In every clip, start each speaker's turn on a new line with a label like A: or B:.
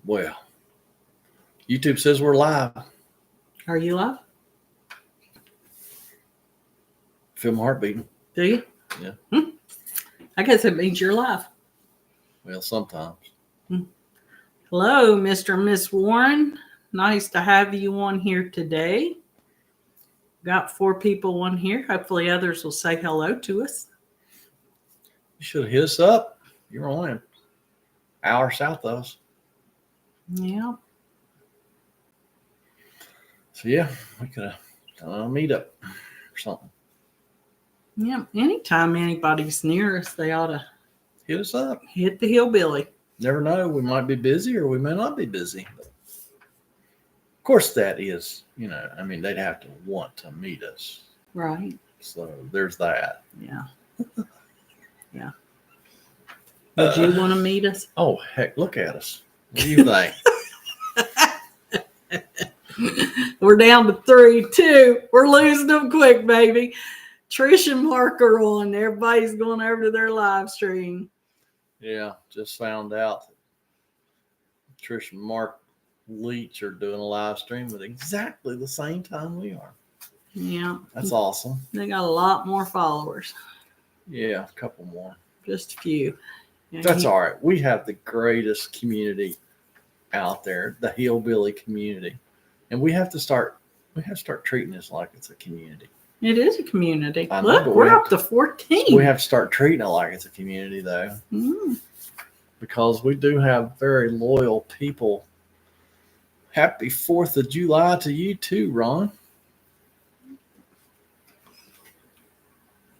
A: Well, YouTube says we're live.
B: Are you live?
A: Feel my heart beating.
B: Do you?
A: Yeah.
B: I guess it means you're live.
A: Well, sometimes.
B: Hello, Mr. and Miss Warren. Nice to have you on here today. Got 4 people on here. Hopefully others will say hello to us.
A: You should have hit us up. You're only an hour south of us.
B: Yeah.
A: So, yeah, we could have done a meetup or something.
B: Yeah. Anytime anybody's near us, they ought to
A: Hit us up.
B: hit the Hillbilly.
A: Never know. We might be busy or we may not be busy. But of course, that is, they'd have to want to meet us.
B: Right.
A: So there's that.
B: Yeah. Yeah. Would you want to meet us?
A: Oh, heck, look at us. What do you think?
B: We're down to 3, 2. We're losing them quick, baby. Trish and Mark are on. Everybody's going over to their live stream.
A: Yeah, just found out that Trish and Mark Leach are doing a live stream at exactly the same time we are.
B: Yeah.
A: That's awesome.
B: They got a lot more followers.
A: Yeah, a couple more.
B: Just a few. Yeah,
A: That's all right. We have the greatest community out there, the Hillbilly community. And we have to start treating this like it's a community.
B: It is a community.
A: I know,
B: Look,
A: but
B: we're up to 14.
A: We have to start treating it like it's a community, though. Because we do have very loyal people. Happy 4th of July to you too, Ron.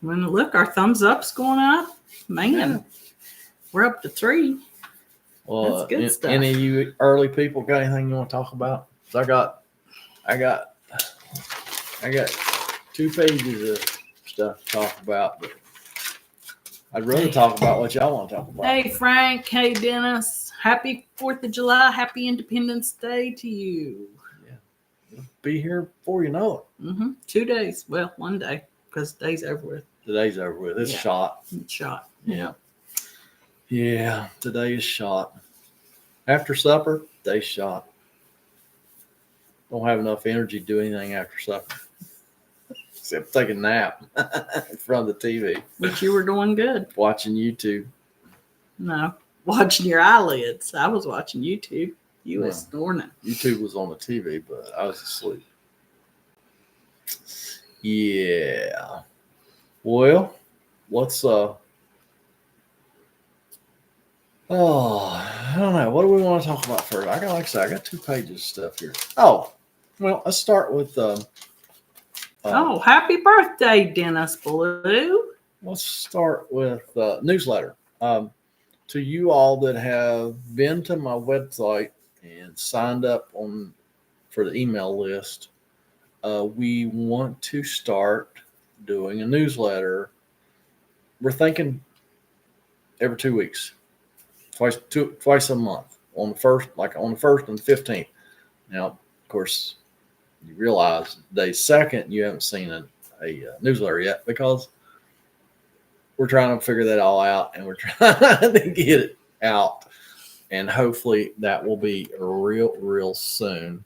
B: When look, our thumbs up's going up. Man,
A: Yeah.
B: We're up to 3.
A: Well,
B: That's good stuff.
A: Any of you early people got anything you want to talk about? 'Cause I got 2 pages of stuff to talk about, but I'd rather talk about what y'all want to talk about.
B: Hey, Frank. Hey, Dennis. Happy 4th of July. Happy Independence Day to you.
A: Yeah. It'll be here before you know it.
B: 2 days. Well, 1 day because the day's over with.
A: The day's over with. It's
B: Yeah.
A: shot.
B: It's shot.
A: Yeah. Yeah, today is shot. After supper, day's shot. Don't have enough energy to do anything after supper. Except take a nap in front of the TV.
B: But you were doing good.
A: Watching YouTube.
B: No, watching your eyelids. I was watching YouTube. You was snoring.
A: YouTube was on the TV, but I was asleep. Yeah. Well, let's I don't know. What do we want to talk about first? I got 2 pages of stuff here. Oh, well, let's start with
B: happy birthday, Dennis Blue.
A: Let's start with newsletter. To you all that have been to my website and signed up for the email list, we want to start doing a newsletter. We're thinking every 2 weeks, twice a month on the first and 15th. Now, of course, you realize day 2nd you haven't seen a newsletter yet because we're trying to figure that all out and we're trying to get it out. And hopefully that will be real soon,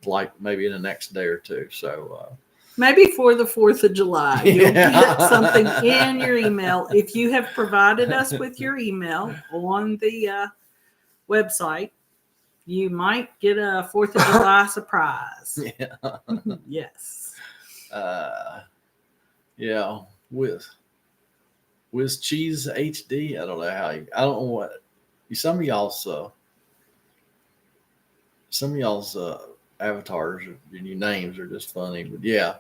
A: like maybe in the next day or 2. So
B: maybe for the 4th of July, you'll get something in your email. If you have provided us with your email on the website, you might get a 4th of July surprise.
A: Yeah.
B: Yes.
A: Yeah. With Cheese HD, I don't know what some of y'all's avatars and your names are just funny, but yeah.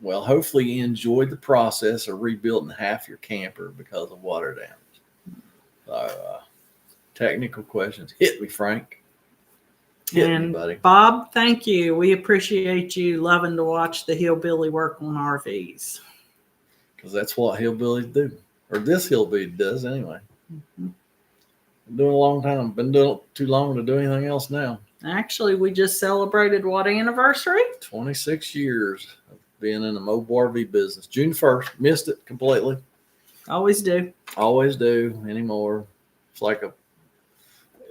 A: Well, hopefully you enjoyed the process of rebuilding half your camper because of water damage. So, technical questions. Hit me, Frank. Hit me, buddy.
B: Bob, thank you. We appreciate you loving to watch the Hillbilly work on RVs.
A: Because that's what hillbillies do. Or this hillbilly does anyway. Been doing a long time. Been doing it too long to do anything else now.
B: Actually, we just celebrated what anniversary?
A: 26 years of being in the mobile RV business. June 1st. Missed it completely.
B: Always do.
A: Always do anymore. It's like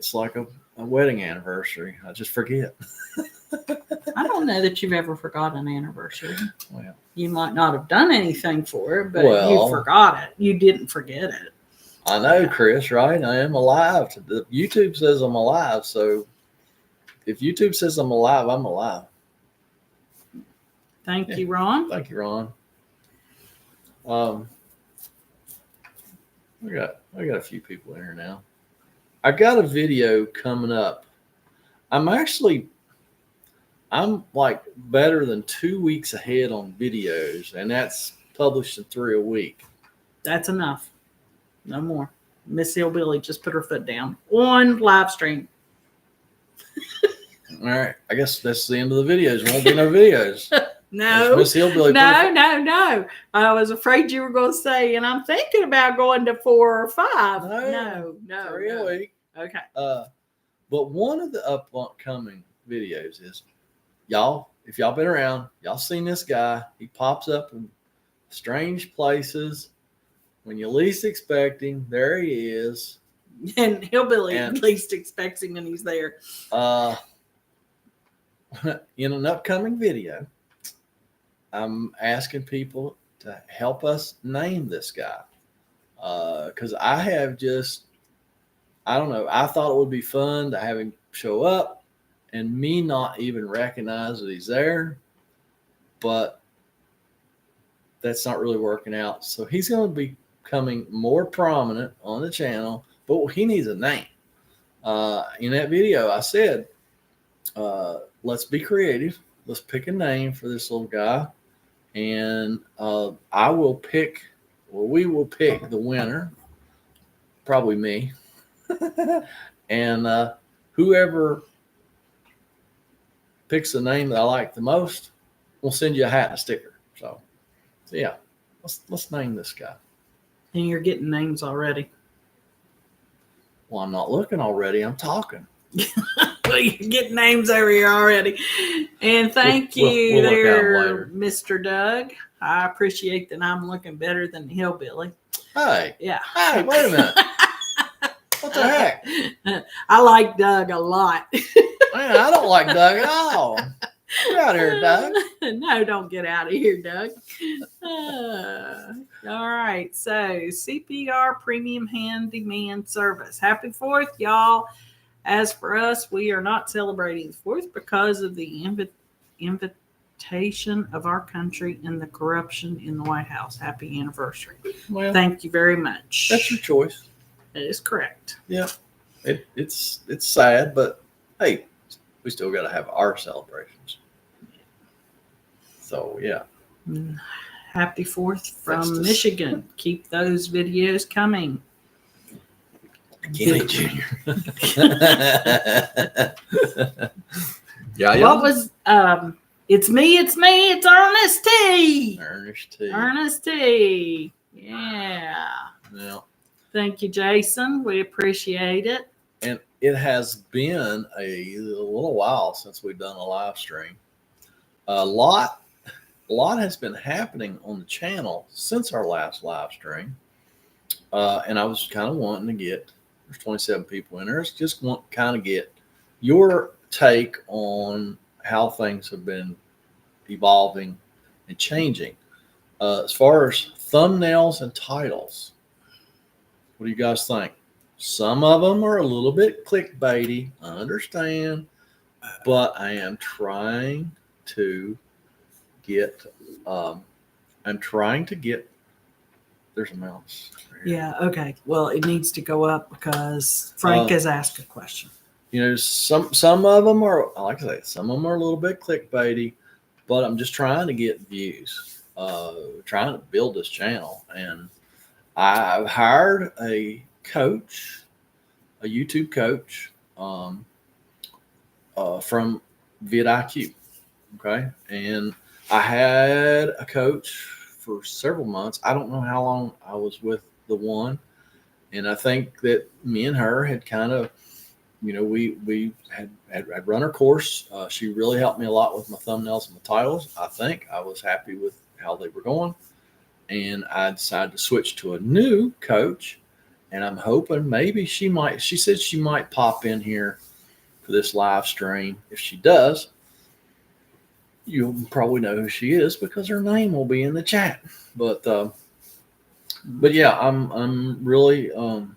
A: it's like a wedding anniversary. I just forget.
B: I don't know that you've ever forgot an anniversary.
A: Well,
B: You might not have done anything for it, but
A: Well-
B: you forgot it. You didn't forget it.
A: I know, Chris, right? I am alive. The YouTube says I'm alive. So if YouTube says I'm alive, I'm alive.
B: Thank you, Ron.
A: Thank you, Ron. We got a few people in here now. I got a video coming up. I'm like better than 2 weeks ahead on videos, and that's publishing 3 a week.
B: That's enough. No more. Miss Hillbilly just put her foot down on live stream.
A: All right. I guess that's the end of the videos. There won't be no videos.
B: No,
A: Miss Hillbilly.
B: no. I was afraid you were going to say, and I'm thinking about going to 4 or 5. No.
A: 3 a week.
B: Okay.
A: But one of the upcoming videos is, y'all, if y'all been around, y'all seen this guy. He pops up in strange places. When you least expect him, there he is.
B: And Hillbilly at least expects him and he's there.
A: In an upcoming video, I'm asking people to help us name this guy. Because I don't know. I thought it would be fun to have him show up and me not even recognize that he's there. But that's not really working out. So he's going to be becoming more prominent on the channel, but he needs a name. In that video, I said, let's be creative. Let's pick a name for this little guy. And we will pick the winner, probably me. And whoever picks the name that I like the most, we'll send you a hat and a sticker. So yeah, let's name this guy.
B: And you're getting names already.
A: Well, I'm not looking already. I'm talking.
B: Well, you're getting names over here already. And thank you
A: we'll look at 'em later.
B: Mr. Doug. I appreciate that I'm looking better than the Hillbilly.
A: Hey.
B: Yeah.
A: Hey, wait a minute. What the heck?
B: I like Doug a lot.
A: Man, I don't like Doug at all. Get out of here, Doug.
B: No, don't get out of here, Doug. All right. So CPR Premium Handyman Service. Happy 4th, y'all. As for us, we are not celebrating the 4th because of the invitation of our country and the corruption in the White House. Happy anniversary.
A: Well,
B: thank you very much.
A: That's your choice.
B: That is correct.
A: Yeah. It's sad, but hey, we still got to have our celebrations. So, yeah.
B: Happy 4th from Michigan. Keep those videos coming.
A: Kenny Jr. Yeah.
B: What was it's me, it's Ernest T. Ernest T. Yeah.
A: Yeah.
B: Thank you, Jason. We appreciate it.
A: And it has been a little while since we've done a live stream. A lot has been happening on the channel since our last live stream. And I was kind of wanting to get, there's 27 people in there. I just want to kind of get your take on how things have been evolving and changing. As far as thumbnails and titles, what do you guys think? Some of them are a little bit clickbaity, I understand, but I am trying to get, there's a mouse. Right here.
B: Yeah, okay. Well, it needs to go up because Frank has asked a question.
A: You know, some of them are, like I say, some of them are a little bit clickbaity, but I'm just trying to get views, trying to build this channel. And I've hired a coach, a YouTube coach, from vidIQ. Okay. And I had a coach for several months. I don't know how long I was with the one. And I think that me and her had kind of, you know, we had run her course. She really helped me a lot with my thumbnails and my titles. I think I was happy with how they were going. And I decided to switch to a new coach. and I'm hoping maybe she might. She said she might pop in here for this live stream. If she does, you'll probably know who she is because her name will be in the chat. But yeah, I'm really I'm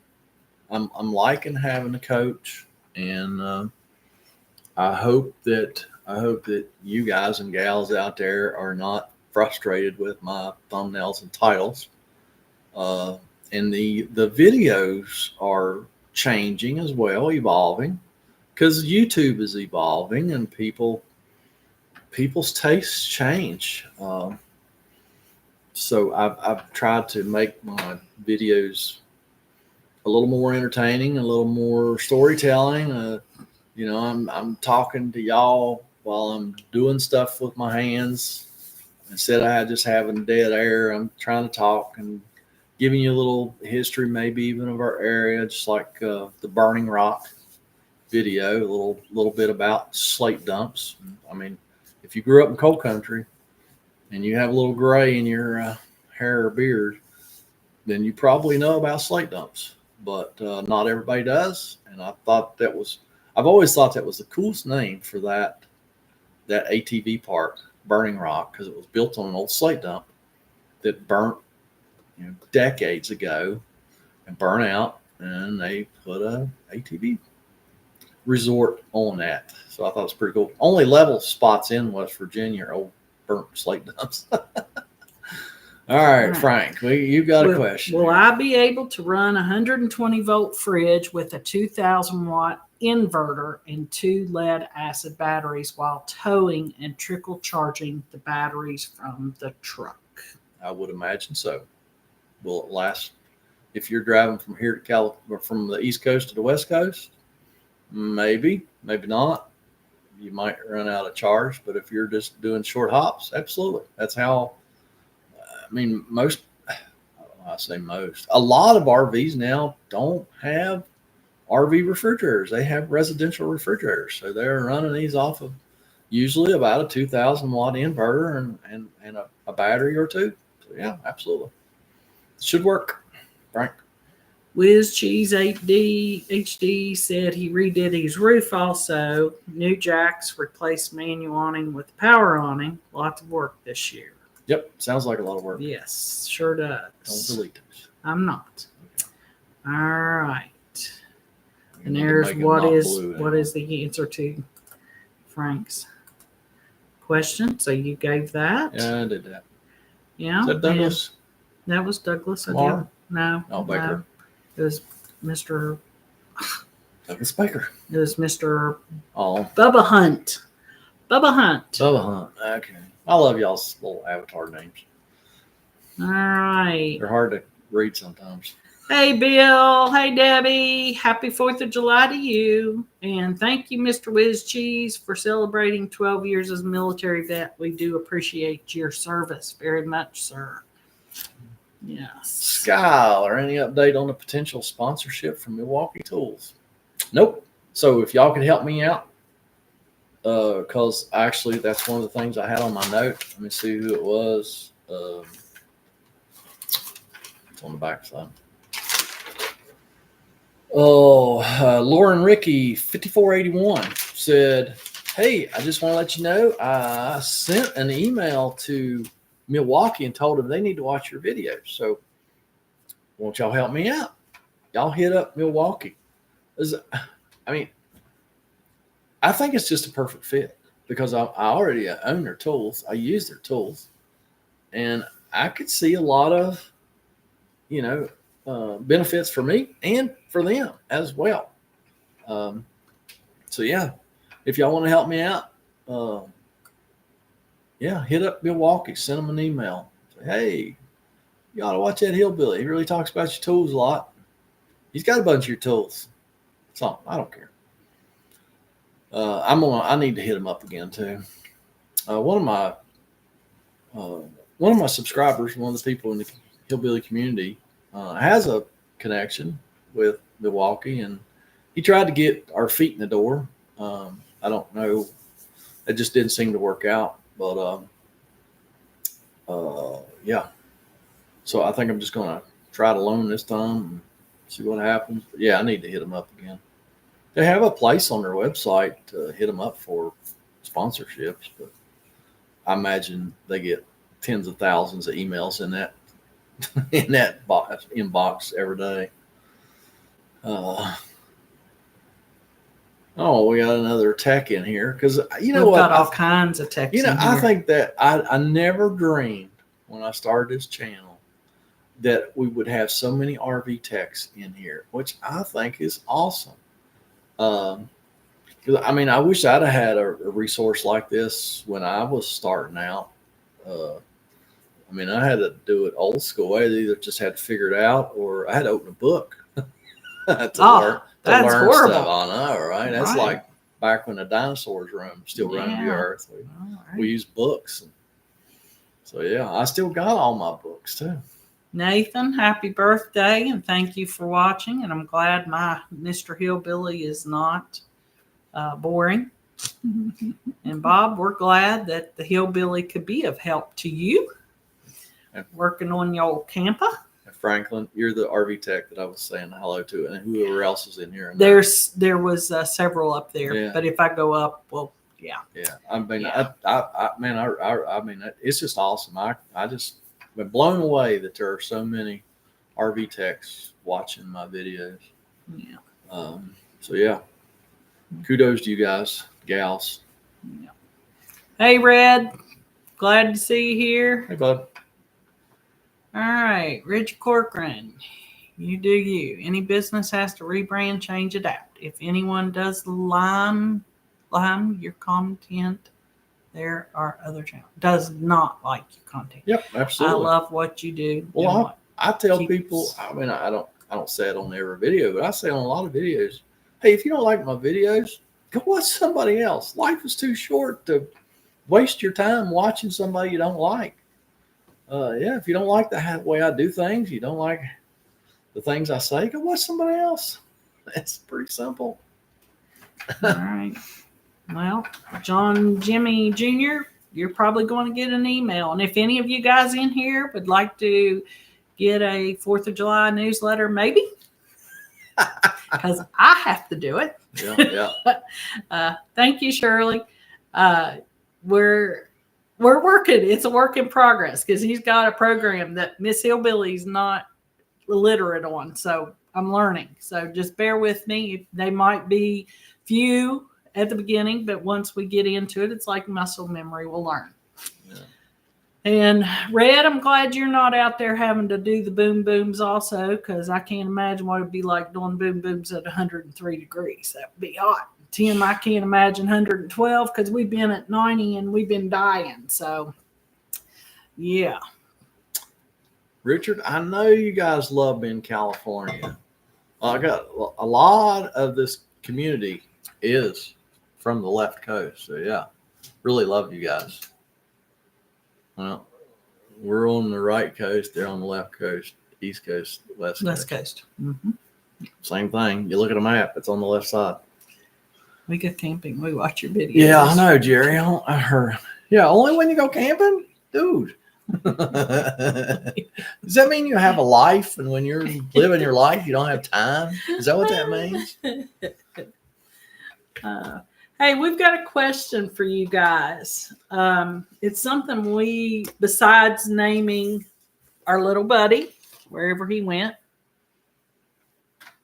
A: liking having a coach, and I hope that you guys and gals out there are not frustrated with my thumbnails and titles. And the videos are changing as well, evolving, because YouTube is evolving and people's tastes change. So I've tried to make my videos a little more entertaining, a little more storytelling. I'm talking to y'all while I'm doing stuff with my hands. Instead of just having dead air, I'm trying to talk and giving you a little history, maybe even of our area, just like the Burning Rock video, a little bit about slate dumps. I mean, if you grew up in coal country and you have a little gray in your hair or beard, then you probably know about slate dumps. But not everybody does, and I've always thought that was the coolest name for that ATV park, Burning Rock, because it was built on an old slate dump that burnt decades ago and burnt out, and they put a ATV resort on that. So I thought it was pretty cool. Only level spots in West Virginia are old burnt slate dumps. All right, Frank, you've got a question.
B: Will I be able to run a 120-volt fridge with a 2,000-watt inverter and 2 lead acid batteries while towing and trickle charging the batteries from the truck?
A: I would imagine so. Will it last? If you're driving from here to California, from the East Coast to the West Coast, maybe not. You might run out of charge, but if you're just doing short hops, absolutely. That's how. I mean, a lot of RVs now don't have RV refrigerators. They have residential refrigerators. So they're running these off of usually about a 2,000-watt inverter and a battery or two. So yeah, absolutely. It should work, Frank.
B: Whiz Cheese 8D HD said he redid his roof also. New jacks, replaced manual awning with power awning. Lots of work this year.
A: Yep, sounds like a lot of work.
B: Yes, sure does.
A: Don't delete those.
B: I'm not. Okay. All right. And
A: You
B: there's what is the answer to Frank's question. So you gave that.
A: Yeah, I did that.
B: Yeah.
A: Is that Douglas?
B: That was Douglas.
A: No.
B: No.
A: Baker.
B: It was Mr.
A: Douglas Baker.
B: It was Mr.
A: Oh.
B: Bubba Hunt.
A: Okay. I love y'all's little avatar names.
B: All right.
A: They're hard to read sometimes.
B: Hey, Bill. Hey, Debbie. Happy 4th of July to you. And thank you, Mr. Whiz Cheese, for celebrating 12 years as a military vet. We do appreciate your service very much, sir. Yes.
A: Skylar, any update on the potential sponsorship from Milwaukee Tools? Nope. So if y'all could help me out, because actually that's one of the things I had on my note. Let me see who it was. It's on the back side. Lauren Ricky 5481 said, "Hey, I just want to let you know I sent an email to Milwaukee and told them they need to watch your videos. So won't y'all help me out? Y'all hit up Milwaukee." I think it's just a perfect fit because I already own their tools. I use their tools, and I could see a lot of, benefits for me and for them as well. So yeah, if y'all want to help me out, hit up Milwaukee, send them an email. Say, hey, you ought to watch that Hillbilly. He really talks about your tools a lot. He's got a bunch of your tools. So I don't care. I need to hit him up again too. One of my subscribers, one of the people in the Hillbilly community, has a connection with Milwaukee, and he tried to get our feet in the door. I don't know. It just didn't seem to work out, but yeah. So I think I'm just going to try to loan this time see what happens. But yeah, I need to hit them up again. They have a place on their website to hit them up for sponsorships, but I imagine they get tens of thousands of emails in that inbox every day. Oh, we got another tech in here because you know
B: We've
A: what?
B: got all kinds of techs.
A: You know,
B: in
A: I
B: here.
A: think that I never dreamed when I started this channel that we would have so many RV techs in here, which I think is awesome. 'Cause, I mean, I wish I'd have had a resource like this when I was starting out. I mean, I had to do it old school. I either just had to figure it out, or I had to open a book to
B: that's
A: learn
B: horrible.
A: stuff. I know, right? That's
B: Right.
A: like back when the dinosaurs still roamed the
B: Yeah.
A: earth.
B: All right.
A: We used books. So yeah, I still got all my books too.
B: Nathan, happy birthday, and thank you for watching. And I'm glad my Mr. Hillbilly is not boring. And Bob, we're glad that the Hillbilly could be of help to you working on your camper.
A: Franklin, you're the RV tech that I was saying hello to, and whoever else is in here.
B: There was several up there,
A: Yeah.
B: but if I go up, well, yeah.
A: Yeah, I mean,
B: Yeah.
A: I mean, it's just awesome. I just been blown away that there are so many RV techs watching my videos.
B: Yeah.
A: So yeah, kudos to you guys, gals.
B: Yeah. Hey, Red, glad to see you here.
A: Hey, bud.
B: All right, Richard Corcoran, you do you. Any business has to rebrand, change it out. If anyone does lime your content, there are other channels. Does not like your content.
A: Yep, absolutely.
B: I love what you do.
A: Well, I tell people. I mean, I don't say it on every video, but I say on a lot of videos. Hey, if you don't like my videos, go watch somebody else. Life is too short to waste your time watching somebody you don't like. Yeah, if you don't like the way I do things, you don't like the things I say, go watch somebody else. That's pretty simple.
B: All right. Well, John Jimmy Jr., you're probably going to get an email. And if any of you guys in here would like to get a 4th of July newsletter, maybe, because I have to do it.
A: Yeah.
B: Thank you, Shirley. We're working. It's a work in progress because he's got a program that Miss Hillbilly's not literate on. So I'm learning. So just bear with me. They might be few at the beginning, but once we get into it, it's like muscle memory. We'll learn.
A: Yeah.
B: And Red, I'm glad you're not out there having to do the boom booms also, because I can't imagine what it'd be like doing boom booms at 103 degrees. That would be hot. Tim, I can't imagine 112 because we've been at 90 and we've been dying. So, yeah.
A: Richard, I know you guys love me in California. I got a lot of this community is from the left coast. So, yeah, really love you guys. Well, we're on the right coast. They're on the left coast, east coast, west
B: coast. Mm-hmm.
A: Same thing. You look at a map, it's on the left side.
B: We go camping. We watch your videos.
A: Yeah, I know, Jerry. I heard. Yeah, only when you go camping? Dude. Does that mean you have a life, and when you're living your life, you don't have time? Is that what that means?
B: Hey, we've got a question for you guys. It's something besides naming our little buddy, wherever he went,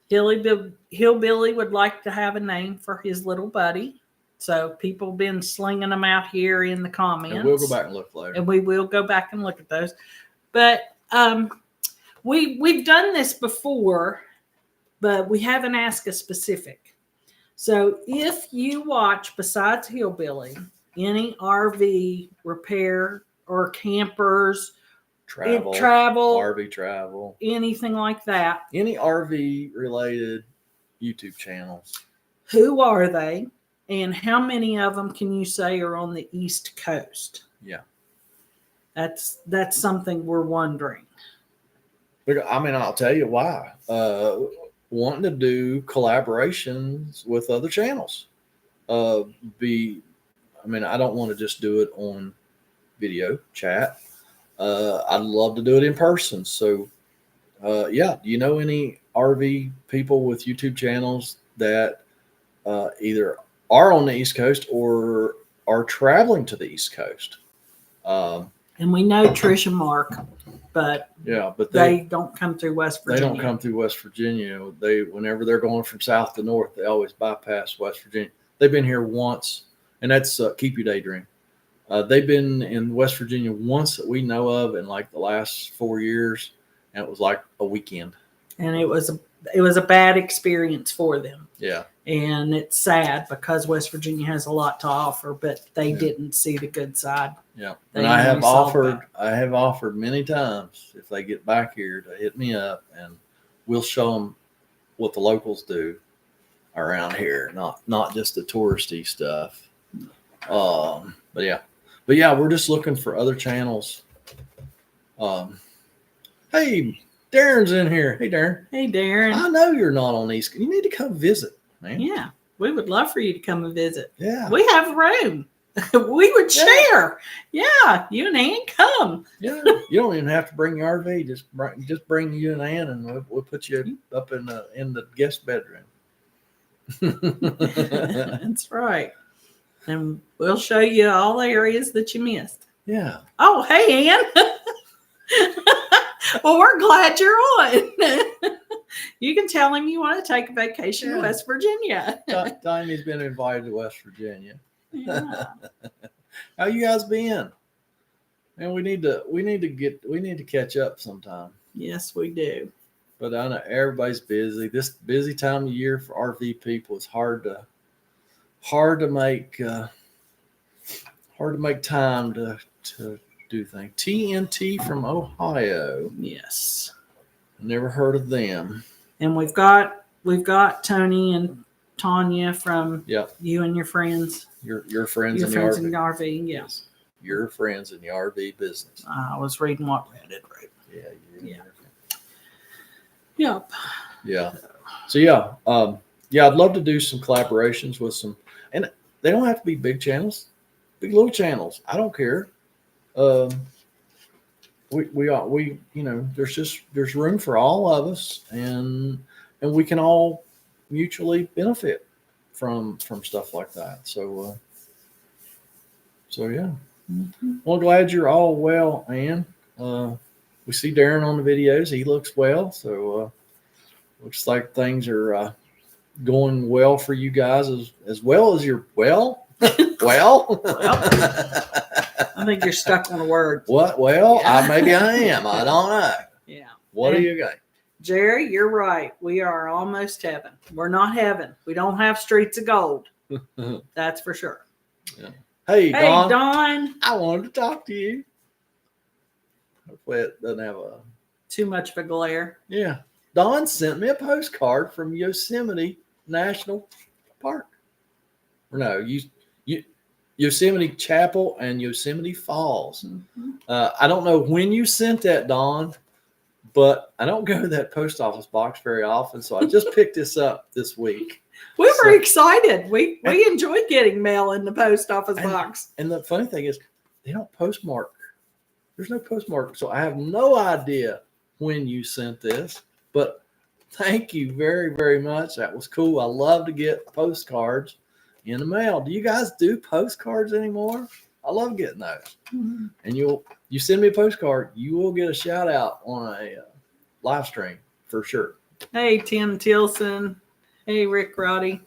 B: Hillbilly would like to have a name for his little buddy. So people have been slinging them out here in the comments.
A: And we'll go back and look later.
B: And we will go back and look at those. But we've done this before, but we haven't asked a specific. So if you watch, besides Hillbilly, any RV repair or campers,
A: travel, RV travel,
B: anything like that,
A: any RV related YouTube channels,
B: who are they, and how many of them can you say are on the East Coast?
A: Yeah,
B: that's something we're wondering.
A: I mean, I'll tell you why. Wanting to do collaborations with other channels. I mean, I don't want to just do it on video chat. I'd love to do it in person. So Yeah. Do you know any RV people with YouTube channels that either are on the East Coast or are traveling to the East Coast?
B: And we know Trish and Mark, but
A: Yeah, but
B: they don't come through West
A: they
B: Virginia.
A: don't come through West Virginia. Whenever they're going from south to north, they always bypass West Virginia. They've been here once, and that's Keep You Daydream. They've been in West Virginia once that we know of in like the last 4 years, and it was like a weekend.
B: And it was a bad experience for them.
A: Yeah.
B: And it's sad because West Virginia has a lot to offer, but they didn't see the good side.
A: Yeah.
B: They
A: And I have
B: only saw
A: offered many times if they get back here to hit me up, and we'll show them what the locals do around here, not just the touristy stuff. But yeah, we're just looking for other channels. Hey, Darren's in here. Hey, Darren.
B: Hey, Darren.
A: I know you're not on East. You need to come visit, man.
B: Yeah, we would love for you to come and visit.
A: Yeah.
B: We have room. We would share. Yeah, you and Ann come.
A: Yeah, you don't even have to bring your RV. Just bring you and Ann, and we'll put you up in the guest bedroom.
B: That's right. And we'll show you all the areas that you missed.
A: Yeah.
B: Oh, hey, Ann. Well, we're glad you're on. You can tell him you want to take a vacation to West Virginia.
A: Tiny's been invited to West Virginia.
B: Yeah.
A: How you guys been? Man, we need to catch up sometime.
B: Yes, we do.
A: But I know everybody's busy. This busy time of year for RV people, it's hard to make time to do things. TNT from Ohio.
B: Yes.
A: Never heard of them.
B: And we've got Tony and Tanya from you and your friends.
A: Your friends
B: Your
A: in
B: friends
A: the RV.
B: in the RV, yes.
A: Your friends in the RV business.
B: I was reading what Reddit wrote.
A: Yeah.
B: Yep.
A: Yeah. So I'd love to do some collaborations with some, and they don't have to be big channels, big little channels. I don't care. We there's room for all of us, and we can all mutually benefit from stuff like that. So yeah.
B: Mm-hmm.
A: Well, glad you're all well, Ann. We see Darren on the videos. He looks well. So looks like things are going well for you guys as well as you're well. Well,
B: I think you're stuck on a word.
A: What? Well, maybe I am. I don't know.
B: Yeah.
A: What do you got?
B: Jerry, you're right. We are almost heaven. We're not heaven. We don't have streets of gold. That's for sure.
A: Yeah. Hey,
B: Dawn.
A: I wanted to talk to you. Hopefully it doesn't have
B: too much of a glare.
A: Yeah. Dawn sent me a postcard from Yosemite National Park. Or no, Yosemite Chapel and Yosemite Falls.
B: Mm-hmm.
A: I don't know when you sent that, Dawn, but I don't go to that post office box very often, so I just picked this up this week.
B: We were excited. We enjoyed getting mail in the post office box.
A: And the funny thing is, they don't postmark. There's no postmark, so I have no idea when you sent this. But thank you very, very much. That was cool. I love to get postcards in the mail. Do you guys do postcards anymore? I love getting those. Mm-hmm. And you send me a postcard, you will get a shout out on a live stream for sure.
B: Hey, Tim Tilson. Hey, Rick Roddy.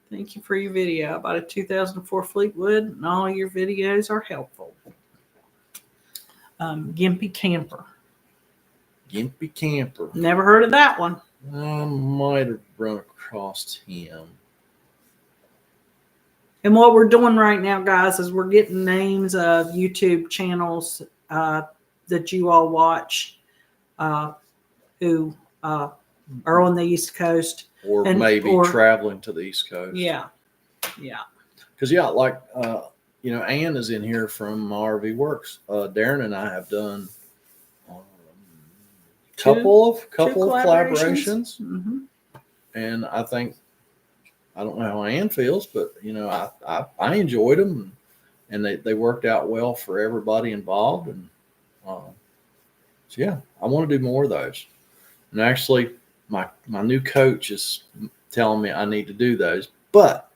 B: Thank you for your video. I bought a 2004 Fleetwood, and all your videos are helpful. Gimpy Camper.
A: Gimpy Camper.
B: Never heard of that one.
A: I might have run across him.
B: And what we're doing right now, guys, is we're getting names of YouTube channels that you all watch who are on the East Coast.
A: Or maybe traveling to the East Coast.
B: Yeah.
A: Because, like, Ann is in here from RV Works. Darren and I have done couple of collaborations.
B: Mm-hmm.
A: And I think, I don't know how Ann feels, but, I enjoyed them. And they worked out well for everybody involved. And so, I want to do more of those. And actually, my new coach is telling me I need to do those. But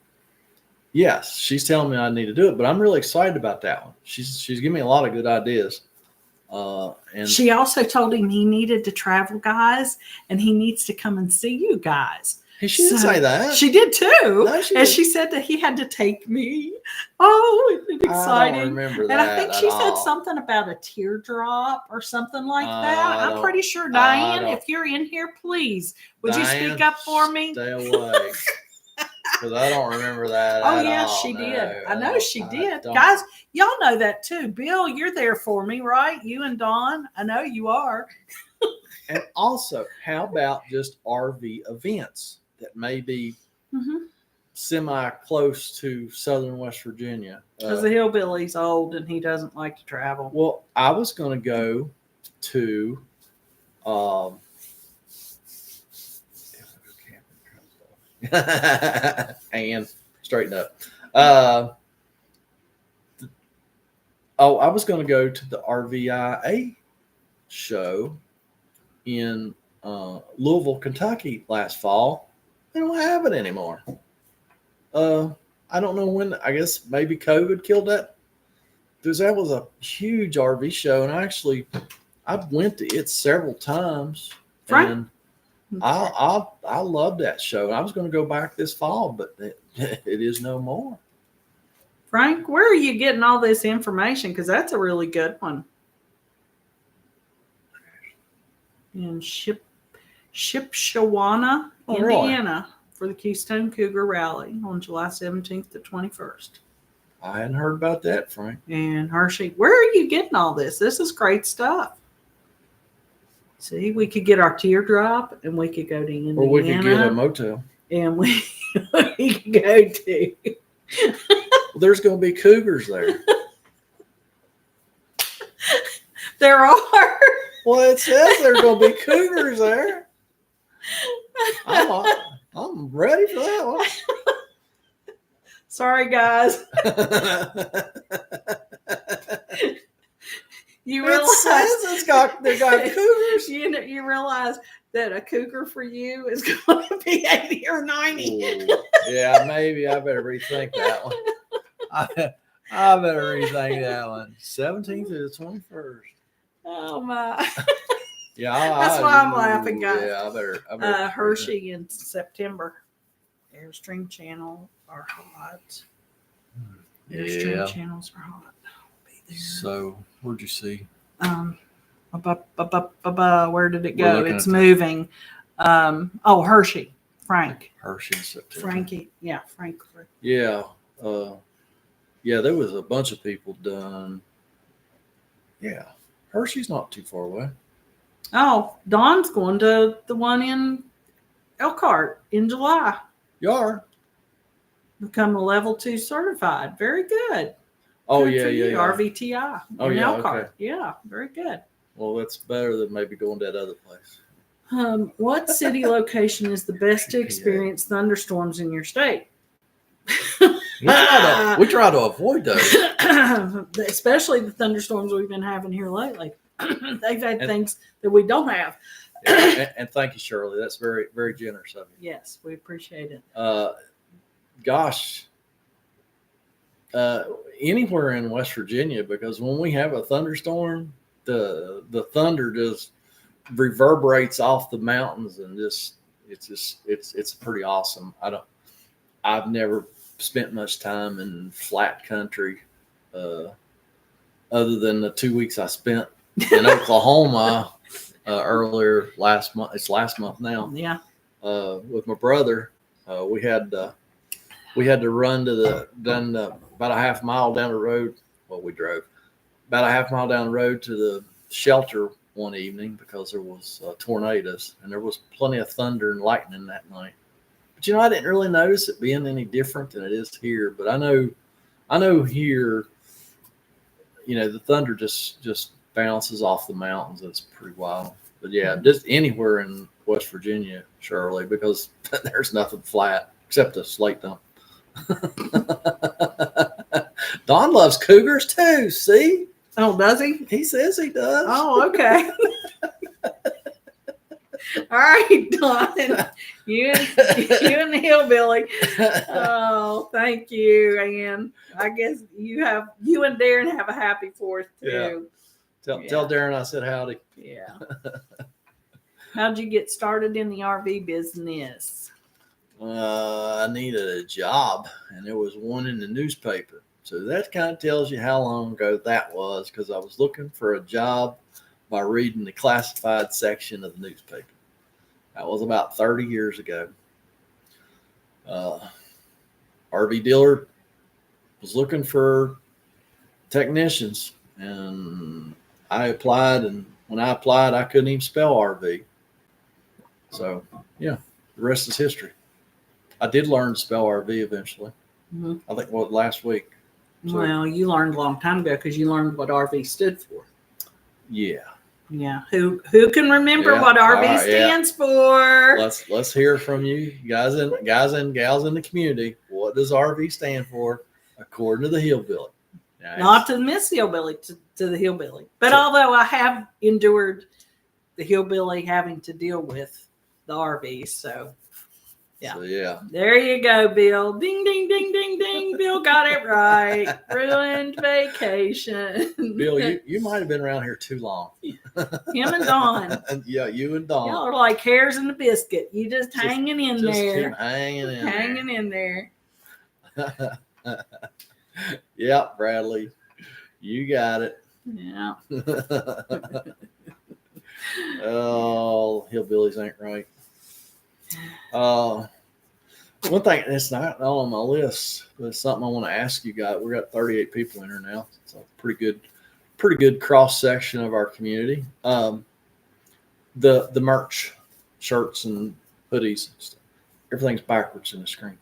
A: yes, she's telling me I need to do it. But I'm really excited about that one. She's giving me a lot of good ideas. And
B: she also told him he needed to travel, guys, and he needs to come and see you guys.
A: she didn't say that.
B: She did too.
A: No,
B: and
A: didn't.
B: She said that he had to take me. Oh, it's exciting.
A: I don't remember that.
B: And I think she said
A: all.
B: something about a teardrop or something like that. I'm pretty sure, Diane, if you're in here, please, would you speak up for me?
A: Stay away. Because I don't remember that.
B: Oh, yeah, she did. I know she did. Guys, y'all know that too. Bill, you're there for me, right? You and Dawn. I know you are.
A: And also, how about just RV events that may be semi-close to Southern West Virginia?
B: Because the Hillbilly's old and he doesn't like to travel.
A: Well, I was going to go to and straighten up. I was going to go to the RVIA show in Louisville, Kentucky last fall. They don't have it anymore. I don't know when. I guess maybe COVID killed that. Because that was a huge RV show, and I went to it several times.
B: Frank?
A: And I love that show. I was going to go back this fall, but it is no more.
B: Frank, where are you getting all this information? Because that's a really good one. In Shipshewana, Indiana, for the Keystone Cougar Rally on July 17th to 21st.
A: I hadn't heard about that, Frank.
B: And Hershey, where are you getting all this? This is great stuff. See, we could get our teardrop, and we could go to Indiana.
A: Or we could get a motel.
B: And we could go to.
A: Well, there's going to be cougars there.
B: There are.
A: Well, it says there's going to be cougars there. I'm ready for that one.
B: Sorry, guys. You realize
A: they got cougars.
B: You realize that a cougar for you is going to be 80 or 90.
A: Ooh, yeah, maybe I better rethink that one. I better rethink that one. 17th to the 21st.
B: Oh my!
A: Yeah,
B: that's why I'm laughing, guys.
A: Yeah, I better.
B: Hershey in September. Airstream channel are hot. Airstream channels are hot. I'll be there.
A: So, where'd you see?
B: Where did it go? It's moving. Hershey. Frank.
A: Hershey in September.
B: Frankie. Yeah, Frank.
A: Yeah. Yeah, there was a bunch of people done. Yeah. Hershey's not too far away.
B: Oh, Dawn's going to the one in Elkhart in July.
A: You are?
B: Become a level 2 certified. Very good.
A: Oh,
B: good
A: yeah.
B: RVTI in Elkhart.
A: Okay.
B: Yeah, very good.
A: Well, that's better than maybe going to that other place.
B: What city location is the best to experience thunderstorms in your state?
A: We try to avoid those.
B: Especially the thunderstorms we've been having here lately. They've had things that we don't have.
A: And thank you, Shirley. That's very, very generous of you.
B: Yes, we appreciate it.
A: Anywhere in West Virginia, because when we have a thunderstorm, the thunder just reverberates off the mountains, and it's pretty awesome. I've never spent much time in flat country, other than the 2 weeks I spent in Oklahoma earlier last month. It's last month now.
B: Yeah.
A: With my brother, we had to run about a half mile down the road. Well, we drove about a half mile down the road to the shelter one evening because there was tornadoes, and there was plenty of thunder and lightning that night. But I didn't really notice it being any different than it is here. But I know here, the thunder just bounces off the mountains. It's pretty wild. But yeah, just anywhere in West Virginia, Shirley, because there's nothing flat except a slate dump. Don loves cougars too. See?
B: Oh, does he?
A: He says he does.
B: Oh, okay. All right, Don. You and the Hillbilly. Oh, thank you. And I guess you and Darren have a happy 4th too.
A: Tell Darren I said howdy.
B: Yeah. How'd you get started in the RV business?
A: I needed a job, and there was one in the newspaper. So that kind of tells you how long ago that was, because I was looking for a job by reading the classified section of the newspaper. That was about 30 years ago. RV dealer was looking for technicians, and I applied, and when I applied, I couldn't even spell RV. So, yeah, the rest is history. I did learn to spell RV eventually.
B: Mm-hmm.
A: I think last week.
B: So, well, you learned a long time ago because you learned what RV stood for.
A: Yeah.
B: Yeah. Who can remember what RV stands for?
A: Let's hear from you guys and gals in the community. What does RV stand for according to the Hillbilly? Now,
B: not to Miss Hillbilly, to the Hillbilly. But although I have endured the Hillbilly having to deal with the RV, so yeah.
A: So, yeah.
B: There you go, Bill. Ding, ding, ding, ding, ding. Bill got it right. Ruined vacation.
A: Bill, you might have been around here too long.
B: Him and Dawn.
A: Yeah, you and Dawn.
B: Y'all are like hairs in a biscuit. You just hanging in there.
A: Keep hanging
B: in there.
A: Yeah, Bradley. You got it.
B: Yeah.
A: Oh, hillbillies ain't right. One thing that's not on my list, but it's something I want to ask you guys. We got 38 people in here now. It's a pretty good cross section of our community. The merch, shirts and hoodies, and stuff. Everything's backwards in the screen.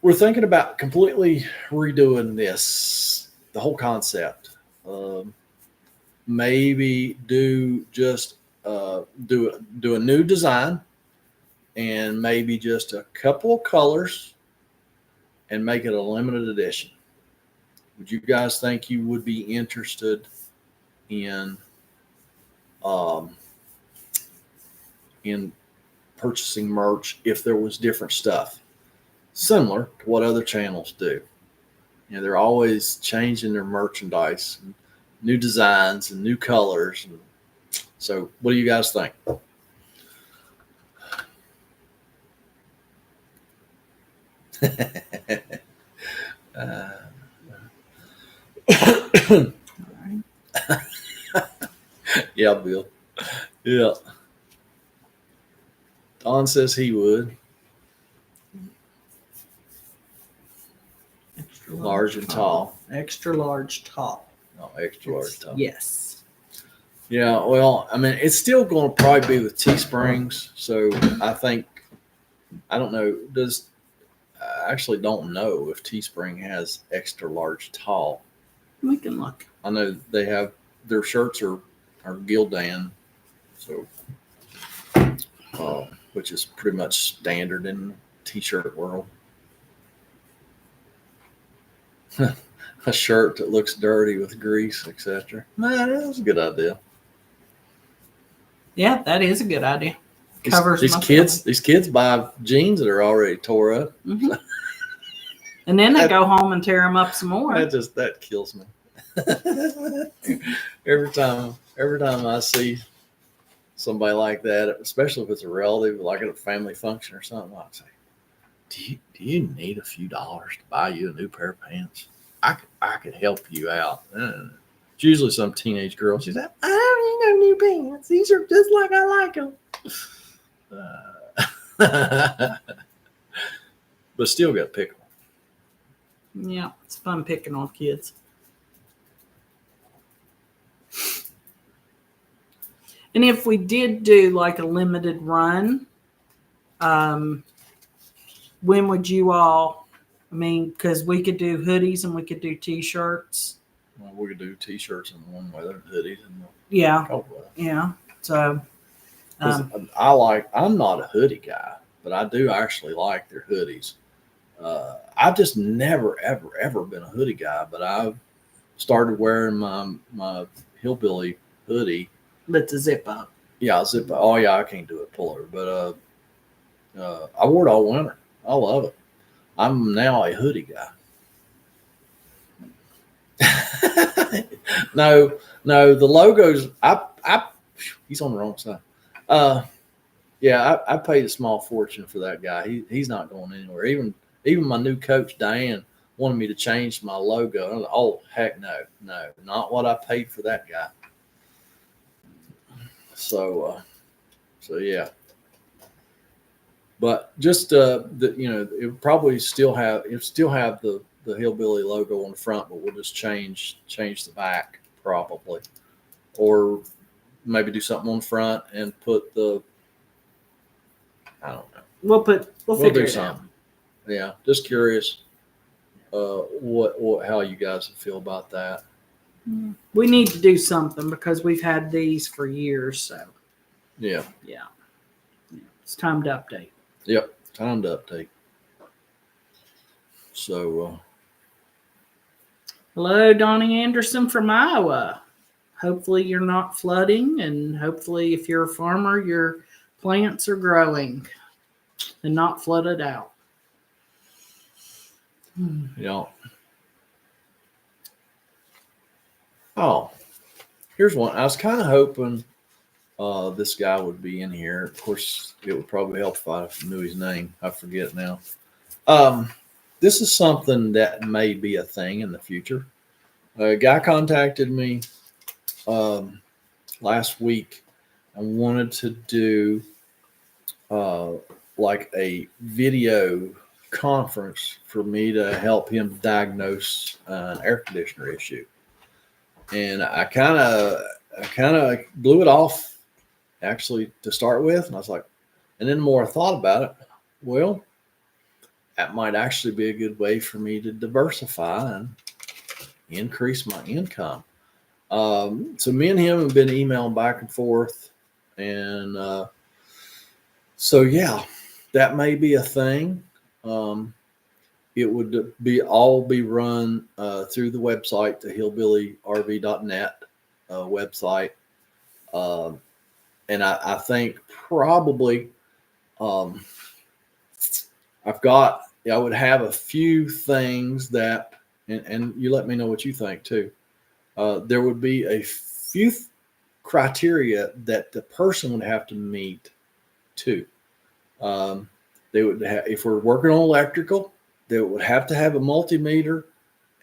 A: We're thinking about completely redoing this, the whole concept. Maybe do a new design, and maybe just a couple of colors, and make it a limited edition. Would you guys think you would be interested in purchasing merch if there was different stuff, similar to what other channels do? You know, they're always changing their merchandise, and new designs and new colors. And so what do you guys think? Yeah, Bill. Yeah. Don says he would.
B: Extra
A: large and tall.
B: Extra large tall.
A: Oh, extra large tall.
B: Yes.
A: Yeah, well, I mean, it's still going to probably be with Teesprings. So I think, I don't know, I actually don't know if Teespring has extra large tall.
B: We can look.
A: I know they have, their shirts are Gildan, so which is pretty much standard in the t-shirt world. A shirt that looks dirty with grease, etc. Man, that's a good idea.
B: Yeah, that is a good idea.
A: These kids buy jeans that are already tore up.
B: Mm-hmm. And then they go home and tear them up some more.
A: That kills me. Every time I see somebody like that, especially if it's a relative, like at a family function or something, I say, do you need a few dollars to buy you a new pair of pants? I could help you out. It's usually some teenage girl. She's like, I don't need no new pants. These are just like I like them. But still got to pick them.
B: Yeah, it's fun picking on kids. And if we did do like a limited run, when would you all, I mean, because we could do hoodies and we could do t-shirts.
A: Well, we could do t-shirts in one weather, hoodies in the
B: cold weather. Yeah. So
A: I'm not a hoodie guy, but I do actually like their hoodies. I've just never, ever been a hoodie guy, but I've started wearing my Hillbilly hoodie
B: That's a zip up.
A: Yeah, zip. Oh yeah, I can't do it pullover, but I wore it all winter. I love it. I'm now a hoodie guy. No, the logos. He's on the wrong side. Yeah, I paid a small fortune for that guy. He's not going anywhere. Even my new coach Diane wanted me to change my logo. I was like, oh heck no, not what I paid for that guy. So yeah. But just it probably still have the Hillbilly logo on the front, but we'll just change the back probably, or maybe do something on the front and put the I don't know.
B: We'll figure
A: do
B: it
A: something. Yeah, just curious. What how you guys feel about that?
B: out. We need to do something because we've had these for years. So
A: Yeah.
B: It's time to update.
A: Yep, time to update. So,
B: hello, Donnie Anderson from Iowa. Hopefully you're not flooding, and hopefully if you're a farmer, your plants are growing and not flooded out.
A: yeah. Oh, here's one. I was kind of hoping this guy would be in here. Of course, it would probably help if I knew his name. I forget now. This is something that may be a thing in the future. A guy contacted me last week and wanted to do like a video conference for me to help him diagnose an air conditioner issue. And I kind of blew it off actually to start with. And I was like, and then the more I thought about it, well, that might actually be a good way for me to diversify and increase my income. So me and him have been emailing back and forth. And so, yeah, that may be a thing. It would be run through the website, the hillbillyrv.net website. And I think probably I would have a few things that, and you let me know what you think too. There would be a few criteria that the person would have to meet too. They would have, if we're working on electrical, they would have to have a multimeter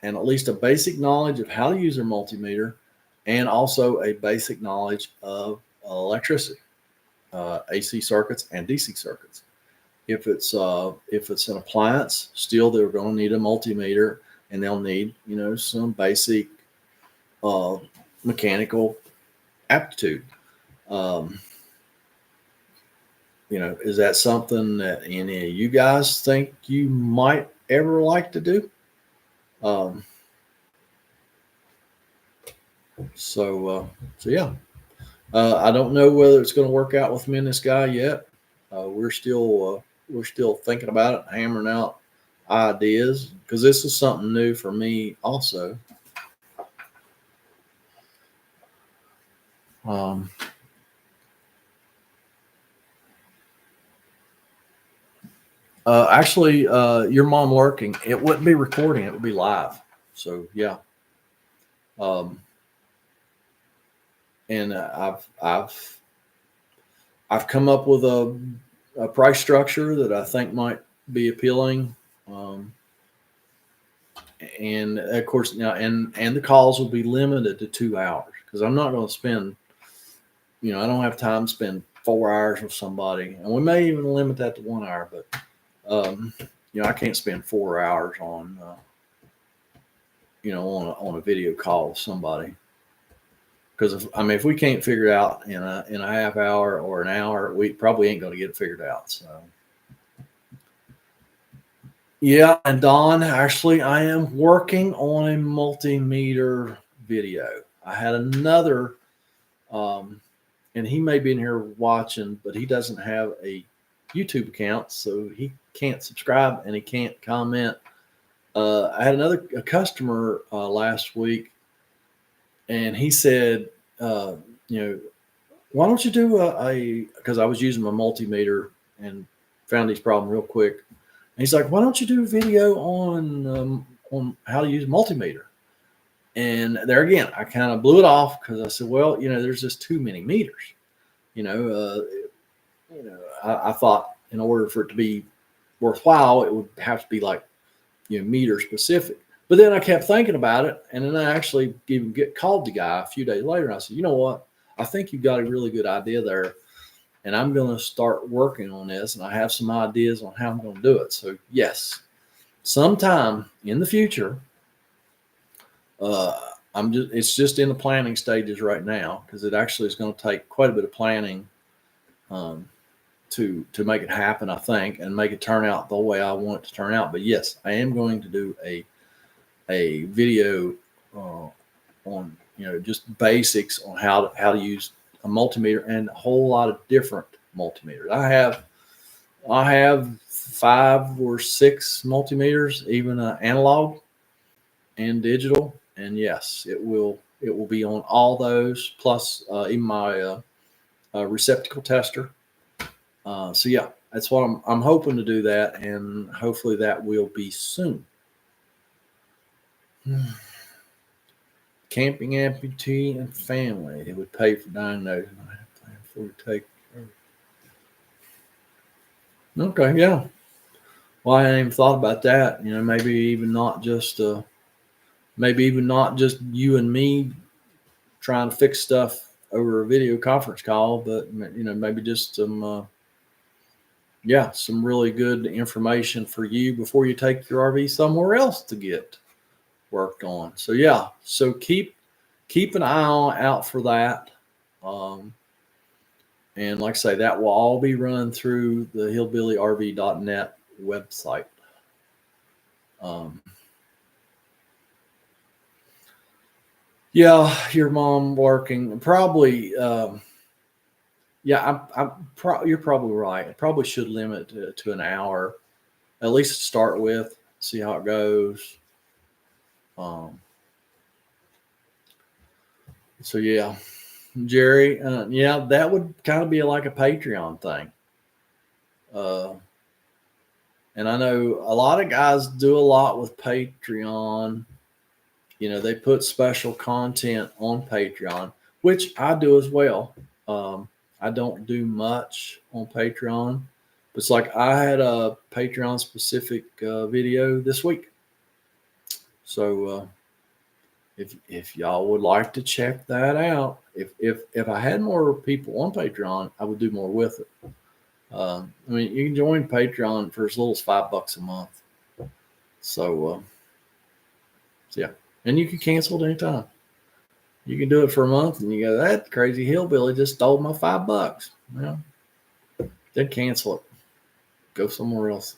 A: and at least a basic knowledge of how to use their multimeter, and also a basic knowledge of electricity, AC circuits and DC circuits. If it's an appliance, still they're going to need a multimeter, and they'll need some basic mechanical aptitude. Is that something that any of you guys think you might ever like to do? So yeah. I don't know whether it's going to work out with me and this guy yet. We're still thinking about it, hammering out ideas, because this is something new for me also. Actually, your mom lurking. It wouldn't be recording; it would be live. So yeah. And I've come up with a price structure that I think might be appealing. And of course now, and the calls will be limited to 2 hours, because I'm not going to spend, I don't have time to spend 4 hours with somebody, and we may even limit that to 1 hour, but I can't spend 4 hours on on a video call with somebody, because if we can't figure it out in a half hour or an hour, we probably ain't going to get it figured out. So yeah. And Don, actually, I am working on a multimeter video. I had another, and he may be in here watching, but he doesn't have a YouTube account, so he can't subscribe and he can't comment. I had a customer last week, and he said, why don't you do because I was using my multimeter and found these problems real quick. And he's like, why don't you do a video on how to use a multimeter? And there again, I kind of blew it off because I said, well, there's just too many meters. You know, I thought in order for it to be worthwhile, it would have to be like, meter specific. But then I kept thinking about it, and then I actually even called the guy a few days later. And I said, you know what? I think you've got a really good idea there, and I'm going to start working on this, and I have some ideas on how I'm going to do it. So yes, sometime in the future, it's just in the planning stages right now, because it actually is going to take quite a bit of planning to make it happen, I think, and make it turn out the way I want it to turn out. But yes, I am going to do a video on just basics on how to use a multimeter and a whole lot of different multimeters. I have 5 or 6 multimeters, even analog and digital, and yes, it will be on all those, plus even my receptacle tester. So yeah, that's what I'm hoping to do that, and hopefully that will be soon. Camping amputee and family. It would pay for diagnosis. Before we take. Okay, yeah. Well, I hadn't even thought about that. Maybe even not just you and me trying to fix stuff over a video conference call, but maybe just some really good information for you before you take your RV somewhere else to get worked on. So yeah, so keep an eye out for that. And like I say, that will all be run through the hillbillyrv.net website. Yeah, your mom working probably. Yeah, you're probably right. I probably should limit to an hour, at least to start with. See how it goes. So yeah, Jerry. Yeah, that would kind of be like a Patreon thing. And I know a lot of guys do a lot with Patreon. They put special content on Patreon, which I do as well. I don't do much on Patreon. But it's like I had a Patreon specific video this week. So if y'all would like to check that out, if I had more people on Patreon, I would do more with it. I mean, you can join Patreon for as little as $5 a month. So yeah, and you can cancel at any time. You can do it for a month, and you go, that crazy hillbilly just stole my $5. Well, then cancel it. Go somewhere else.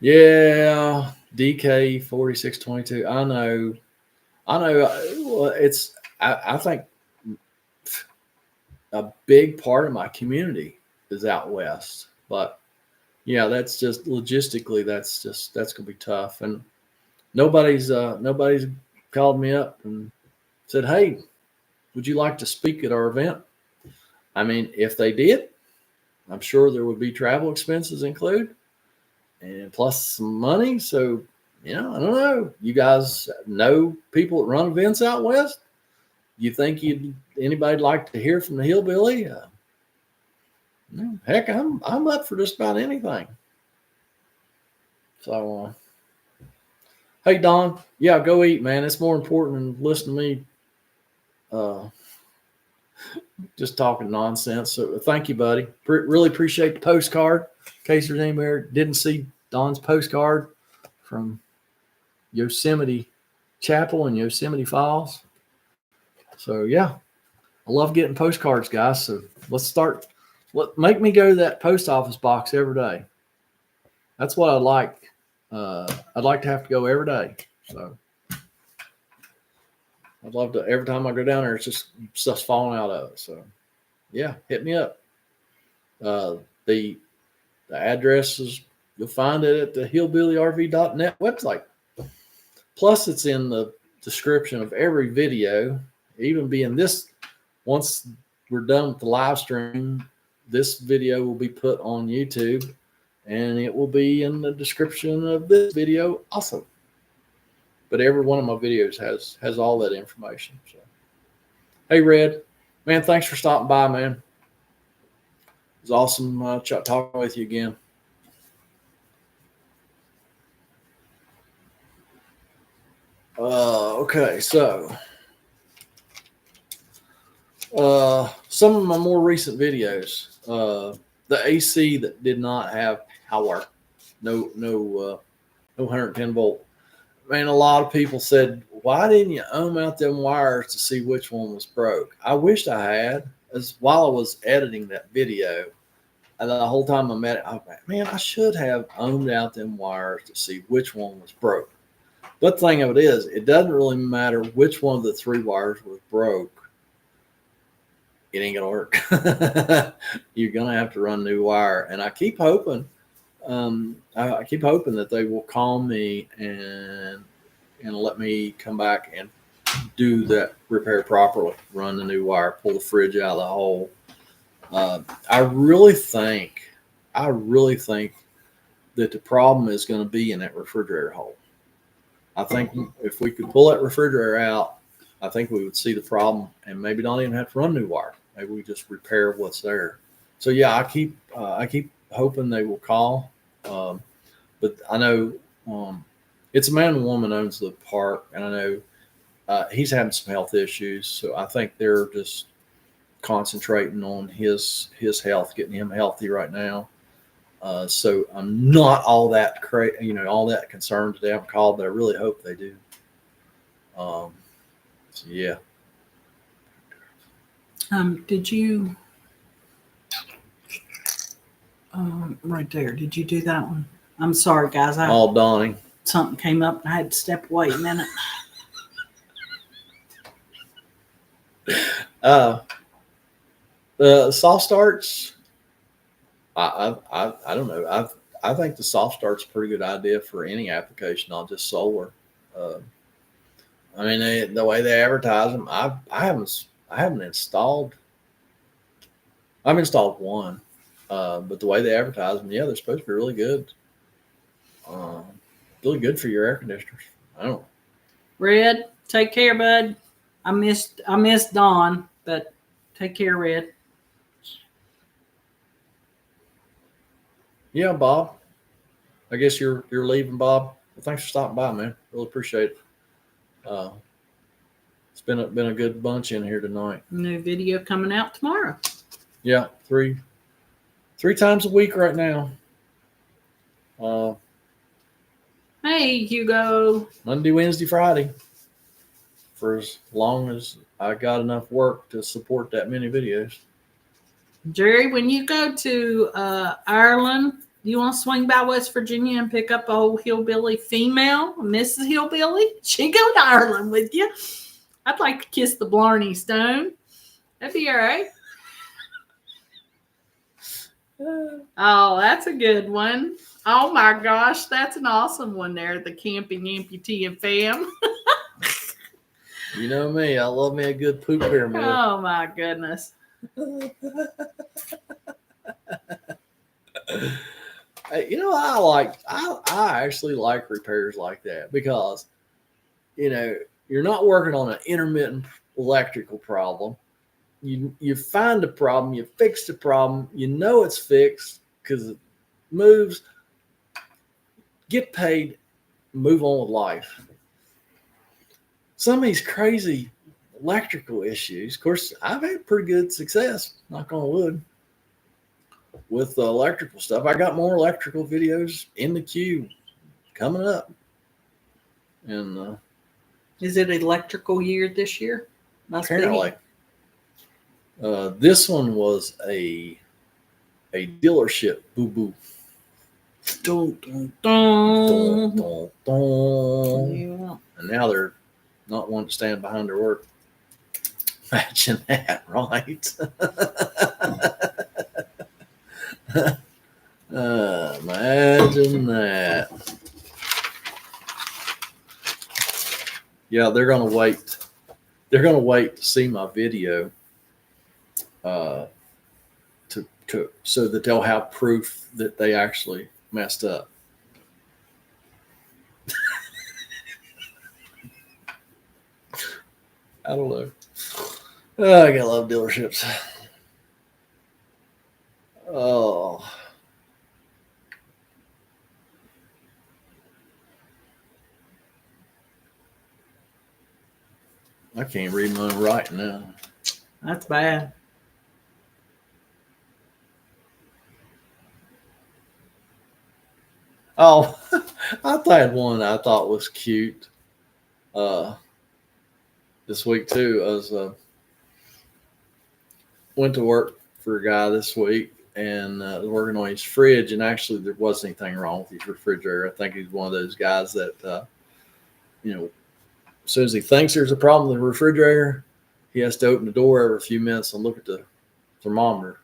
A: Yeah, DK 4622. I know. Well, I think a big part of my community is out west, but yeah, that's just logistically, that's gonna be tough. And nobody's called me up and said, hey, would you like to speak at our event? I mean, if they did, I'm sure there would be travel expenses included and plus some money. So, I don't know. You guys know people that run events out west? You think anybody'd like to hear from the hillbilly? Heck, I'm up for just about anything. So, hey Don, yeah, go eat, man. It's more important than listening to me just talking nonsense. So thank you, buddy. Really appreciate the postcard. In case there's anybody didn't see Don's postcard from Yosemite Chapel and Yosemite Falls. So yeah, I love getting postcards, guys. So let's start. Make me go to that post office box every day. That's what I'd like. I'd like to have to go every day. So I'd love to. Every time I go down there, it's just stuff's falling out of it. So yeah, hit me up. The address is, you'll find it at the hillbillyrv.net website. Plus, it's in the description of every video, even being this. Once we're done with the live stream, this video will be put on YouTube, and it will be in the description of this video also. But every one of my videos has all that information. So, hey, Red, man, thanks for stopping by, man. It was awesome talking with you again. Okay, so some of my more recent videos, the AC that did not have power, no 110 volt. Man, a lot of people said, why didn't you ohm out them wires to see which one was broke? I wished I had. As while I was editing that video, and the whole time I'm at it, I was like, man, I should have ohmed out them wires to see which one was broke. But the thing of it is, it doesn't really matter which one of the 3 wires was broke. It ain't gonna work. You're gonna have to run new wire, and I keep hoping. I keep hoping that they will call me and let me come back and do that repair properly, run the new wire, pull the fridge out of the hole. I really think that the problem is going to be in that refrigerator hole. I think if we could pull that refrigerator out, I think we would see the problem and maybe not even have to run new wire. Maybe we just repair what's there. So yeah, I keep hoping they will call. But I know it's a man and woman owns the park, and I know he's having some health issues. So I think they're just concentrating on his health, getting him healthy right now. So I'm not all that all that concerned today. I'm called, but I really hope they do. So yeah.
B: Did you right there? Did you do that one? I'm sorry, guys.
A: All dawning.
B: Something came up and I had to step away a minute.
A: The soft starts. I don't know. I think the soft start's a pretty good idea for any application, not just solar. I mean, the way they advertise them, I haven't installed. I've installed one, but the way they advertise them, yeah, they're supposed to be really good. Really good for your air conditioners. I don't know.
B: Red, take care, bud. I missed Dawn, but take care, Red.
A: Yeah, Bob. I guess you're leaving, Bob. Well, thanks for stopping by, man. Really appreciate it. It's been a good bunch in here tonight.
B: New video coming out tomorrow.
A: Yeah, three times a week right now.
B: Hey, Hugo.
A: Monday, Wednesday, Friday. For as long as I got enough work to support that many videos.
B: Jerry, when you go to Ireland, you want to swing by West Virginia and pick up a old hillbilly female, Mrs. Hillbilly? She go to Ireland with you. I'd like to kiss the Blarney Stone. That'd be all right. Oh, that's a good one. Oh my gosh, that's an awesome one there. The camping amputee and fam.
A: You know me, I love me a good poop pyramid.
B: Oh my goodness.
A: I actually like repairs like that because, you're not working on an intermittent electrical problem. You find a problem, you fix the problem, it's fixed because it moves, get paid, move on with life. Some of these crazy electrical issues, of course, I've had pretty good success, knock on wood, with the electrical stuff. I got more electrical videos in the queue coming up. And
B: is it electrical year this year?
A: Apparently. This one was a dealership boo-boo.
B: Dun, dun, dun.
A: Dun, dun, dun.
B: Yeah.
A: And now they're not wanting to stand behind their work. Imagine that, right? Imagine that. Yeah, they're gonna wait. They're gonna wait to see my video, so that they'll have proof that they actually messed up. I don't know. Oh, I gotta love dealerships. Oh. I can't read my own writing now.
B: That's bad.
A: Oh, I had one I thought was cute. This week too, I was went to work for a guy this week and was working on his fridge, and actually there wasn't anything wrong with his refrigerator. I think he's one of those guys that as soon as he thinks there's a problem with the refrigerator, he has to open the door every few minutes and look at the thermometer.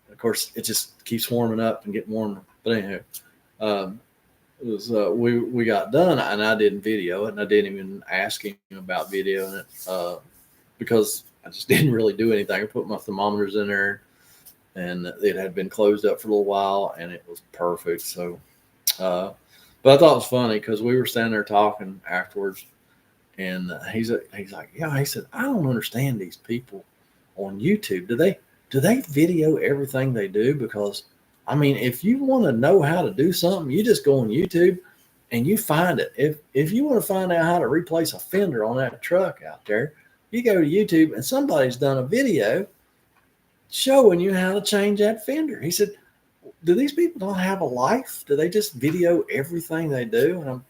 A: Of course, it just keeps warming up and getting warmer. But anyhow, it was we got done, and I didn't video it, and I didn't even ask him about videoing it because I just didn't really do anything. I put my thermometers in there, and it had been closed up for a little while, and it was perfect. So, but I thought it was funny because we were standing there talking afterwards. And he's like, yeah. He said, I don't understand these people on YouTube. Do they video everything they do? Because I mean, if you want to know how to do something, you just go on YouTube and you find it. If you want to find out how to replace a fender on that truck out there, you go to YouTube and somebody's done a video showing you how to change that fender. He said, do these people not have a life? Do they just video everything they do? And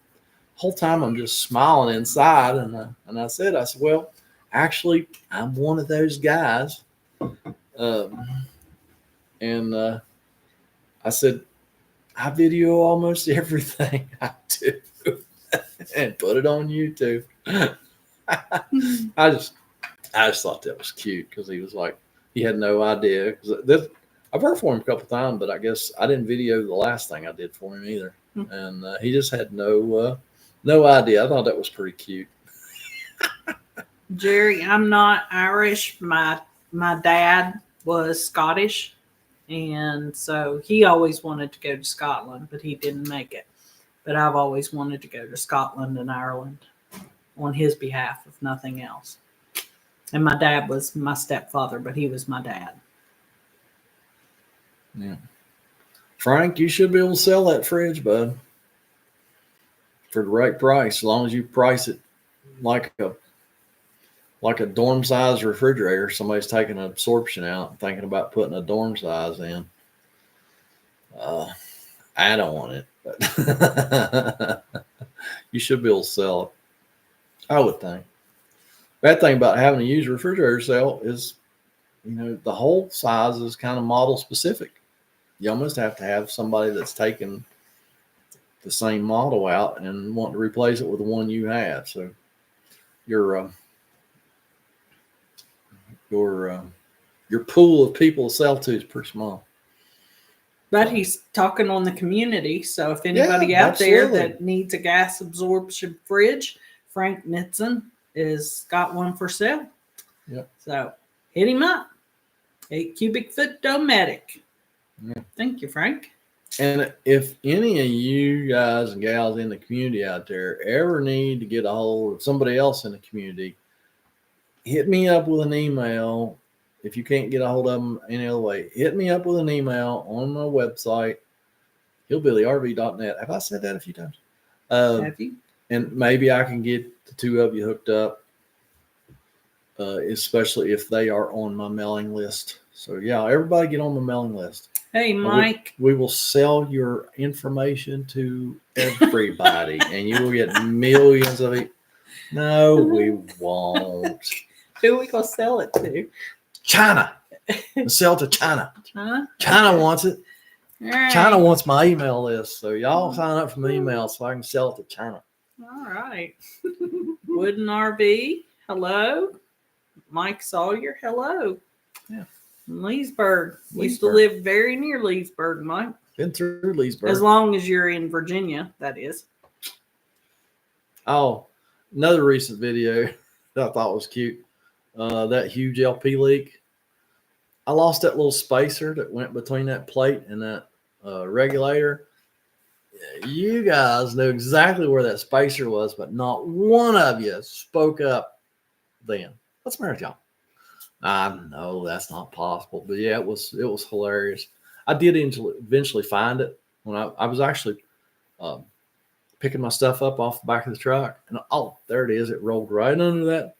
A: whole time I'm just smiling inside, and I said, well, actually, I'm one of those guys, and I said, I video almost everything I do and put it on YouTube. I just thought that was cute because he was like, he had no idea. I've worked for him a couple times, but I guess I didn't video the last thing I did for him either, and he just had no idea. I thought that was pretty cute.
B: Jerry, I'm not Irish. My dad was Scottish, and so he always wanted to go to Scotland, but he didn't make it. But I've always wanted to go to Scotland and Ireland on his behalf, if nothing else. And my dad was my stepfather, but he was my dad.
A: Yeah. Frank, you should be able to sell that fridge, bud, for the right price, as long as you price it like a dorm size refrigerator. Somebody's taking an absorption out and thinking about putting a dorm size in. I don't want it, but you should be able to sell it, I would think. Bad thing about having a used refrigerator sale is, the whole size is kind of model specific. You almost have to have somebody that's taken the same model out and want to replace it with the one you have. So your pool of people to sell to is pretty small.
B: But he's talking on the community. So if anybody out there that needs a gas absorption fridge, Frank Nitzen is got one for sale.
A: Yep.
B: So hit him up. 8 cubic foot Dometic.
A: Yeah.
B: Thank you, Frank.
A: And if any of you guys and gals in the community out there ever need to get a hold of somebody else in the community, hit me up with an email. If you can't get a hold of them any other way, hit me up with an email on my website, hillbillyrv.net. Have I said that a few times?
B: Have you?
A: And maybe I can get the two of you hooked up, especially if they are on my mailing list. So, yeah, everybody get on the mailing list.
B: Hey, Mike.
A: We will sell your information to everybody, and you will get millions of it. No, we won't.
B: Who are we going to sell it to?
A: China. Sell to China. China wants it.
B: Right.
A: China wants my email list. So y'all sign up for my email so I can sell it to China.
B: All right. Wooden RV. Hello. Mike Sawyer. Hello.
A: Yeah.
B: Leesburg. Used to live very near Leesburg, Mike.
A: Been through Leesburg.
B: As long as you're in Virginia, that is.
A: Oh, another recent video that I thought was cute. That huge LP leak. I lost that little spacer that went between that plate and that regulator. You guys know exactly where that spacer was, but not one of you spoke up then. What's the matter with y'all? I know that's not possible, but yeah, it was hilarious. I did eventually find it when I was actually picking my stuff up off the back of the truck, and oh, there it is. It rolled right under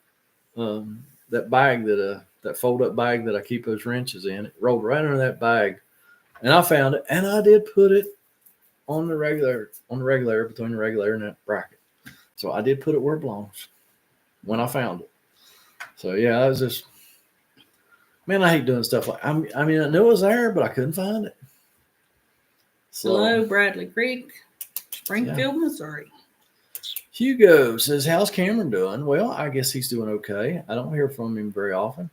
A: that bag that fold up bag that I keep those wrenches in. It rolled right under that bag, and I found it, and I did put it on the regulator between the regulator and that bracket. So I did put it where it belongs when I found it. So yeah, I was just, man, I hate doing stuff like, I mean, I knew it was there, but I couldn't find it. So,
B: hello, Bradley Creek, Springfield, Missouri.
A: Hugo says, how's Cameron doing? Well, I guess he's doing okay. I don't hear from him very often.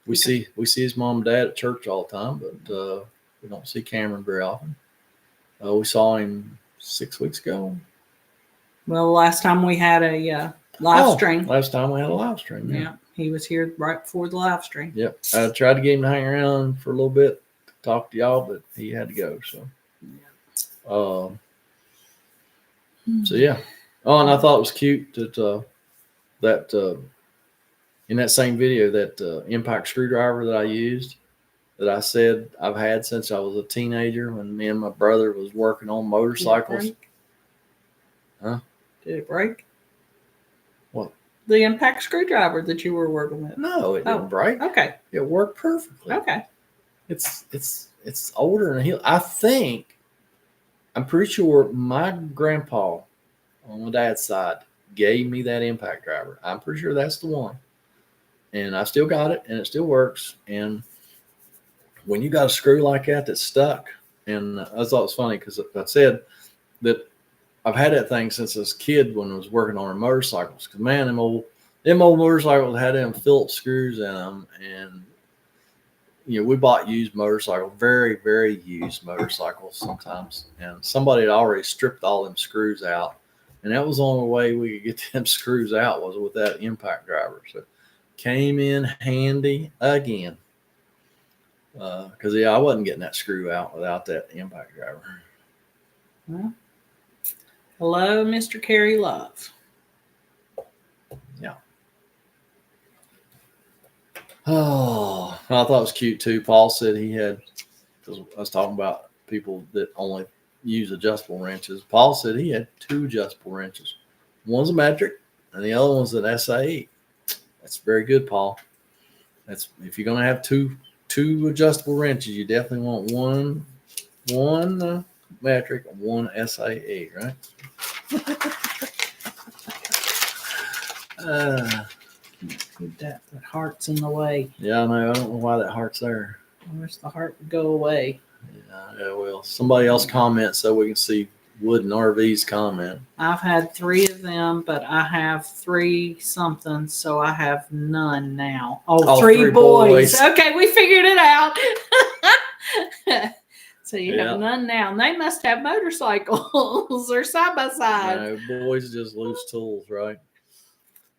A: We see his mom and dad at church all the time, but we don't see Cameron very often. We saw him 6 weeks ago.
B: Well, last time we had a live stream.
A: Last time we had a live stream.
B: Yeah, he was here right before the live stream.
A: Yep. I tried to get him to hang around for a little bit, talk to y'all, but he had to go. So, so yeah. Oh, and I thought it was cute that in that same video, that impact screwdriver that I used, that I said I've had since I was a teenager when me and my brother was working on motorcycles.
B: Did it break?
A: Huh?
B: Did it break?
A: What?
B: The impact screwdriver that you were working with.
A: No, it didn't break.
B: Okay.
A: It worked perfectly.
B: Okay.
A: It's older than he. I'm pretty sure my grandpa on my dad's side gave me that impact driver. I'm pretty sure that's the one. And I still got it, and it still works. And when you got a screw like that that's stuck, and I thought it was funny because I said that I've had that thing since I was a kid when I was working on our motorcycles. Because man, them old motorcycles had them Phillips screws in them, and we bought used motorcycles, very, very used motorcycles sometimes, and somebody had already stripped all them screws out, and that was the only way we could get them screws out was with that impact driver. So came in handy again. Because I wasn't getting that screw out without that impact driver.
B: Well, hello, Mr. Kerry Love.
A: Yeah. Oh, I thought it was cute too. Paul said he had, because I was talking about people that only use adjustable wrenches. Paul said he had 2 adjustable wrenches. One's a metric, and the other one's an SAE. That's very good, Paul. That's if you're gonna have two adjustable wrenches, you definitely want one metric and one SAE, right?
B: That heart's in the way.
A: Yeah, I know. I don't know why that heart's there.
B: I wish the heart would go away.
A: Yeah, well, somebody else comment so we can see Wooden RV's comment.
B: I've had 3 of them, but I have 3 something, so I have none now. Oh, 3 boys. Okay, we figured it out. So you have none now. And they must have motorcycles or side by side.
A: No, boys just loose tools, right?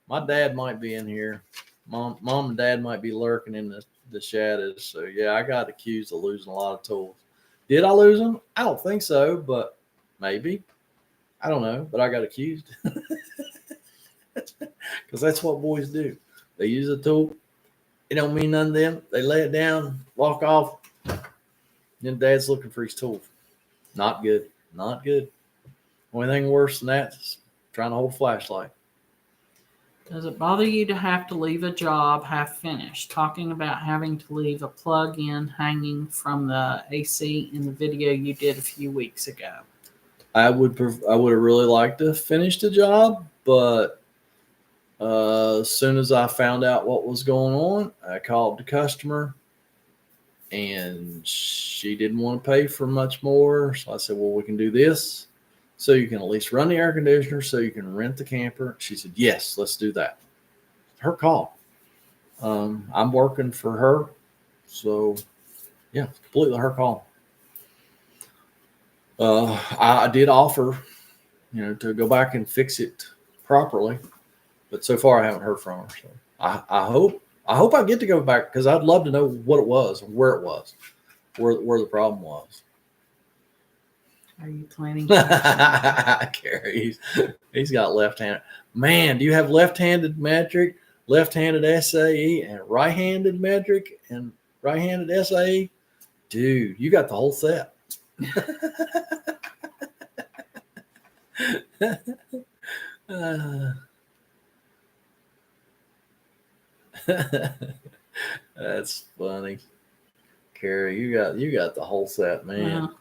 A: My dad might be in here. Mom and dad might be lurking in the shadows. So yeah, I got accused of losing a lot of tools. Did I lose them? I don't think so, but maybe. I don't know, but I got accused. Because that's what boys do. They use a tool. It don't mean nothing to them. They lay it down, walk off. Then dad's looking for his tool. Not good. Not good. Only thing worse than that is trying to hold a flashlight.
B: Does it bother you to have to leave a job half finished? Talking about having to leave a plug-in hanging from the AC in the video you did a few weeks ago.
A: I would have really liked to finish the job, but as soon as I found out what was going on, I called the customer, and she didn't want to pay for much more. So I said, well, we can do this. So you can at least run the air conditioner so you can rent the camper. She said, yes, let's do that. Her call. I'm working for her. So, yeah, completely her call. I did offer, to go back and fix it properly. But so far, I haven't heard from her. So I hope I get to go back because I'd love to know what it was and where it was, where the problem was.
B: Are you planning?
A: Gary, he's got left-handed. Man, do you have left-handed metric, left-handed SAE, and right-handed metric and right-handed SAE? Dude, you got the whole set. That's funny. Carrie, you got the whole set, man.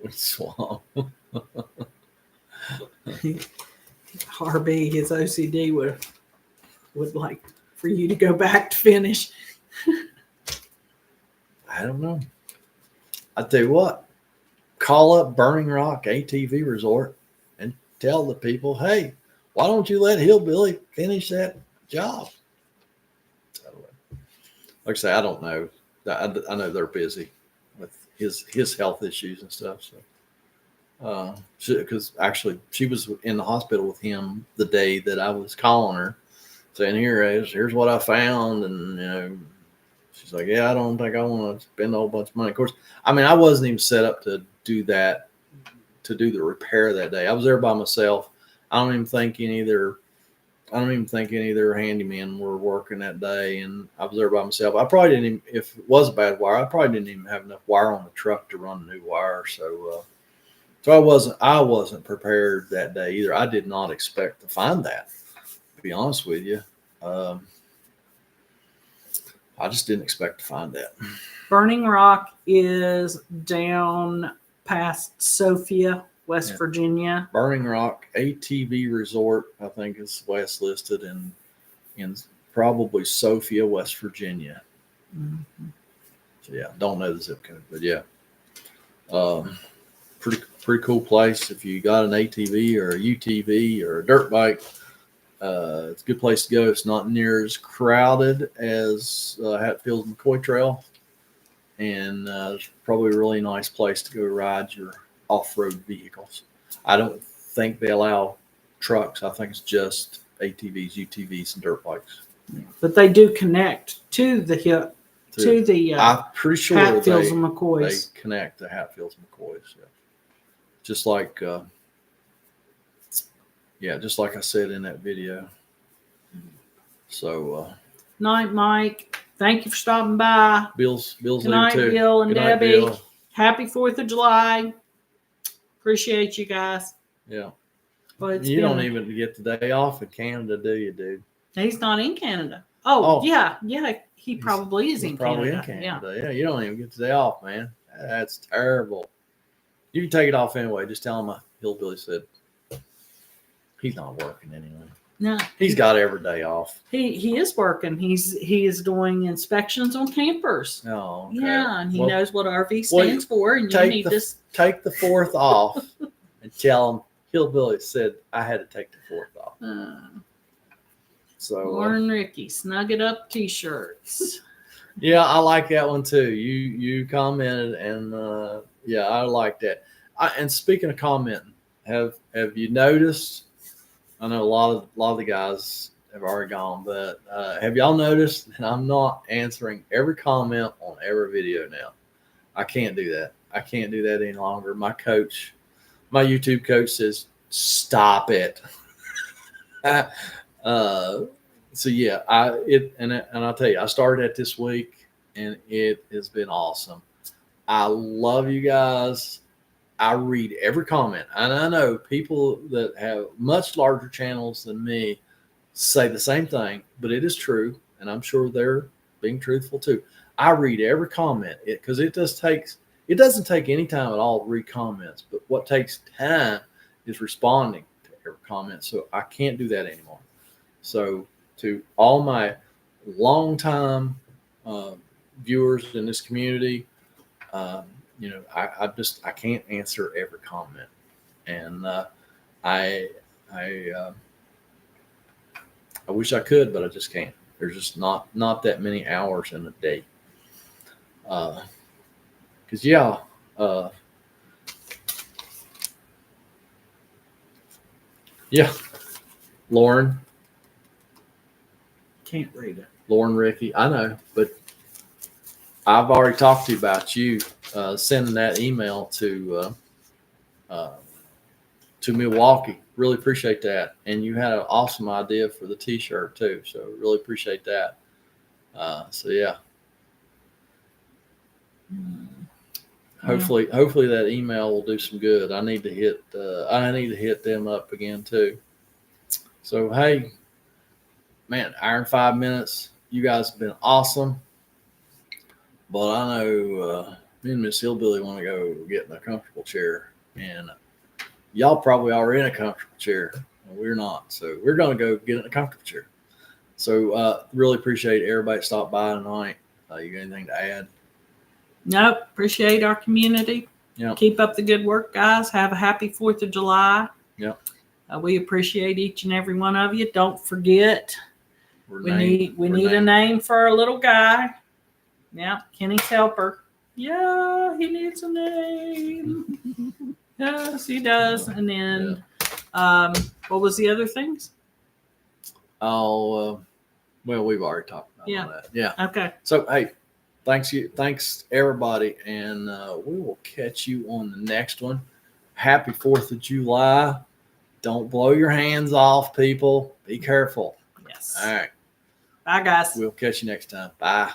A: Swamp.
B: Harper, his OCD would like for you to go back to finish.
A: I don't know. I tell you what, call up Burning Rock ATV Resort and tell the people, hey, why don't you let Hillbilly finish that job? Like I say, I don't know. I know they're busy with his health issues and stuff. So, because actually she was in the hospital with him the day that I was calling her, saying, here's what I found, and she's like, yeah, I don't think I want to spend a whole bunch of money. Of course, I mean, I wasn't even set up to do that, to do the repair that day. I was there by myself. I don't even think any of their handymen were working that day, and I was there by myself. I probably didn't even, if it was a bad wire, I probably didn't even have enough wire on the truck to run a new wire. So I wasn't prepared that day either. I did not expect to find that, to be honest with you. I just didn't expect to find that.
B: Burning Rock is down past Sophia, West Virginia.
A: Burning Rock ATV Resort, I think is the way it's listed in probably Sophia, West Virginia.
B: Mm-hmm.
A: So yeah, don't know the zip code, but yeah, pretty cool place. If you got an ATV or a UTV or a dirt bike, it's a good place to go. It's not near as crowded as Hatfield McCoy Trail, and it's probably a really nice place to go ride your off-road vehicles. I don't think they allow trucks. I think it's just ATVs, UTVs, and dirt bikes.
B: But they do connect to the
A: I'm pretty sure
B: Hatfields and McCoys.
A: They connect to Hatfields and McCoys. Yeah. Just like just like I said in that video. So
B: night, Mike. Thank you for stopping by.
A: Bill's
B: Good night,
A: too.
B: Bill and
A: Good night,
B: Debbie.
A: Bill.
B: Happy 4th of July. Appreciate you guys.
A: Yeah.
B: Well,
A: you don't even get the day off in Canada, do you, dude?
B: He's not in Canada. Oh. Yeah. He probably is in
A: probably
B: Canada.
A: In Canada. Yeah, you don't even get the day off, man. That's terrible. You can take it off anyway. Just tell him a Hillbilly said he's not working anyway.
B: No,
A: he's got every day off.
B: He is working. He is doing inspections on campers.
A: Oh, okay.
B: Yeah, and he knows what RV stands for. And you need to
A: take the 4th off and tell him Hillbilly said I had to take the 4th off. So
B: Lauren Ricky, snug it up t-shirts.
A: Yeah, I like that one too. You commented, and I like that. And speaking of commenting, have you noticed? I know a lot of the guys have already gone, but have y'all noticed that I'm not answering every comment on every video now? I can't do that. I can't do that any longer. My YouTube coach says, stop it. So yeah, I'll tell you, I started that this week, and it has been awesome. I love you guys. I read every comment, and I know people that have much larger channels than me say the same thing, but it is true, and I'm sure they're being truthful too. I read every comment because it doesn't take any time at all to read comments, but what takes time is responding to every comment. So I can't do that anymore. So to all my longtime viewers in this community, I can't answer every comment, and I wish I could, but I just can't. There's just not that many hours in a day. Because Yeah. Lauren
B: Can't read it.
A: Ricky. I know, but I've already talked to you about you sending that email to Milwaukee. Really appreciate that. And you had an awesome idea for the T-shirt too. So really appreciate that. So yeah, hopefully that email will do some good. I need to hit them up again too. So hey, man, hour and 5 minutes. You guys have been awesome. But I know me and Miss Hillbilly want to go get in a comfortable chair, and y'all probably already in a comfortable chair. We're not, so we're gonna go get in a comfortable chair. So really appreciate everybody that stopped by tonight. You got anything to add?
B: Nope. Appreciate our community.
A: Yeah.
B: Keep up the good work, guys. Have a happy 4th of July.
A: Yeah.
B: We appreciate each and every one of you. Don't forget, we need a name for our little guy. Yeah, Kenny's helper. Yeah, he needs a name. Yes, he does. And then, what was the other things?
A: Oh, well, we've already talked about all that. Yeah.
B: Okay.
A: So hey, thanks everybody, and we will catch you on the next one. Happy 4th of July. Don't blow your hands off, people. Be careful.
B: Yes.
A: All right.
B: Bye, guys.
A: We'll catch you next time. Bye.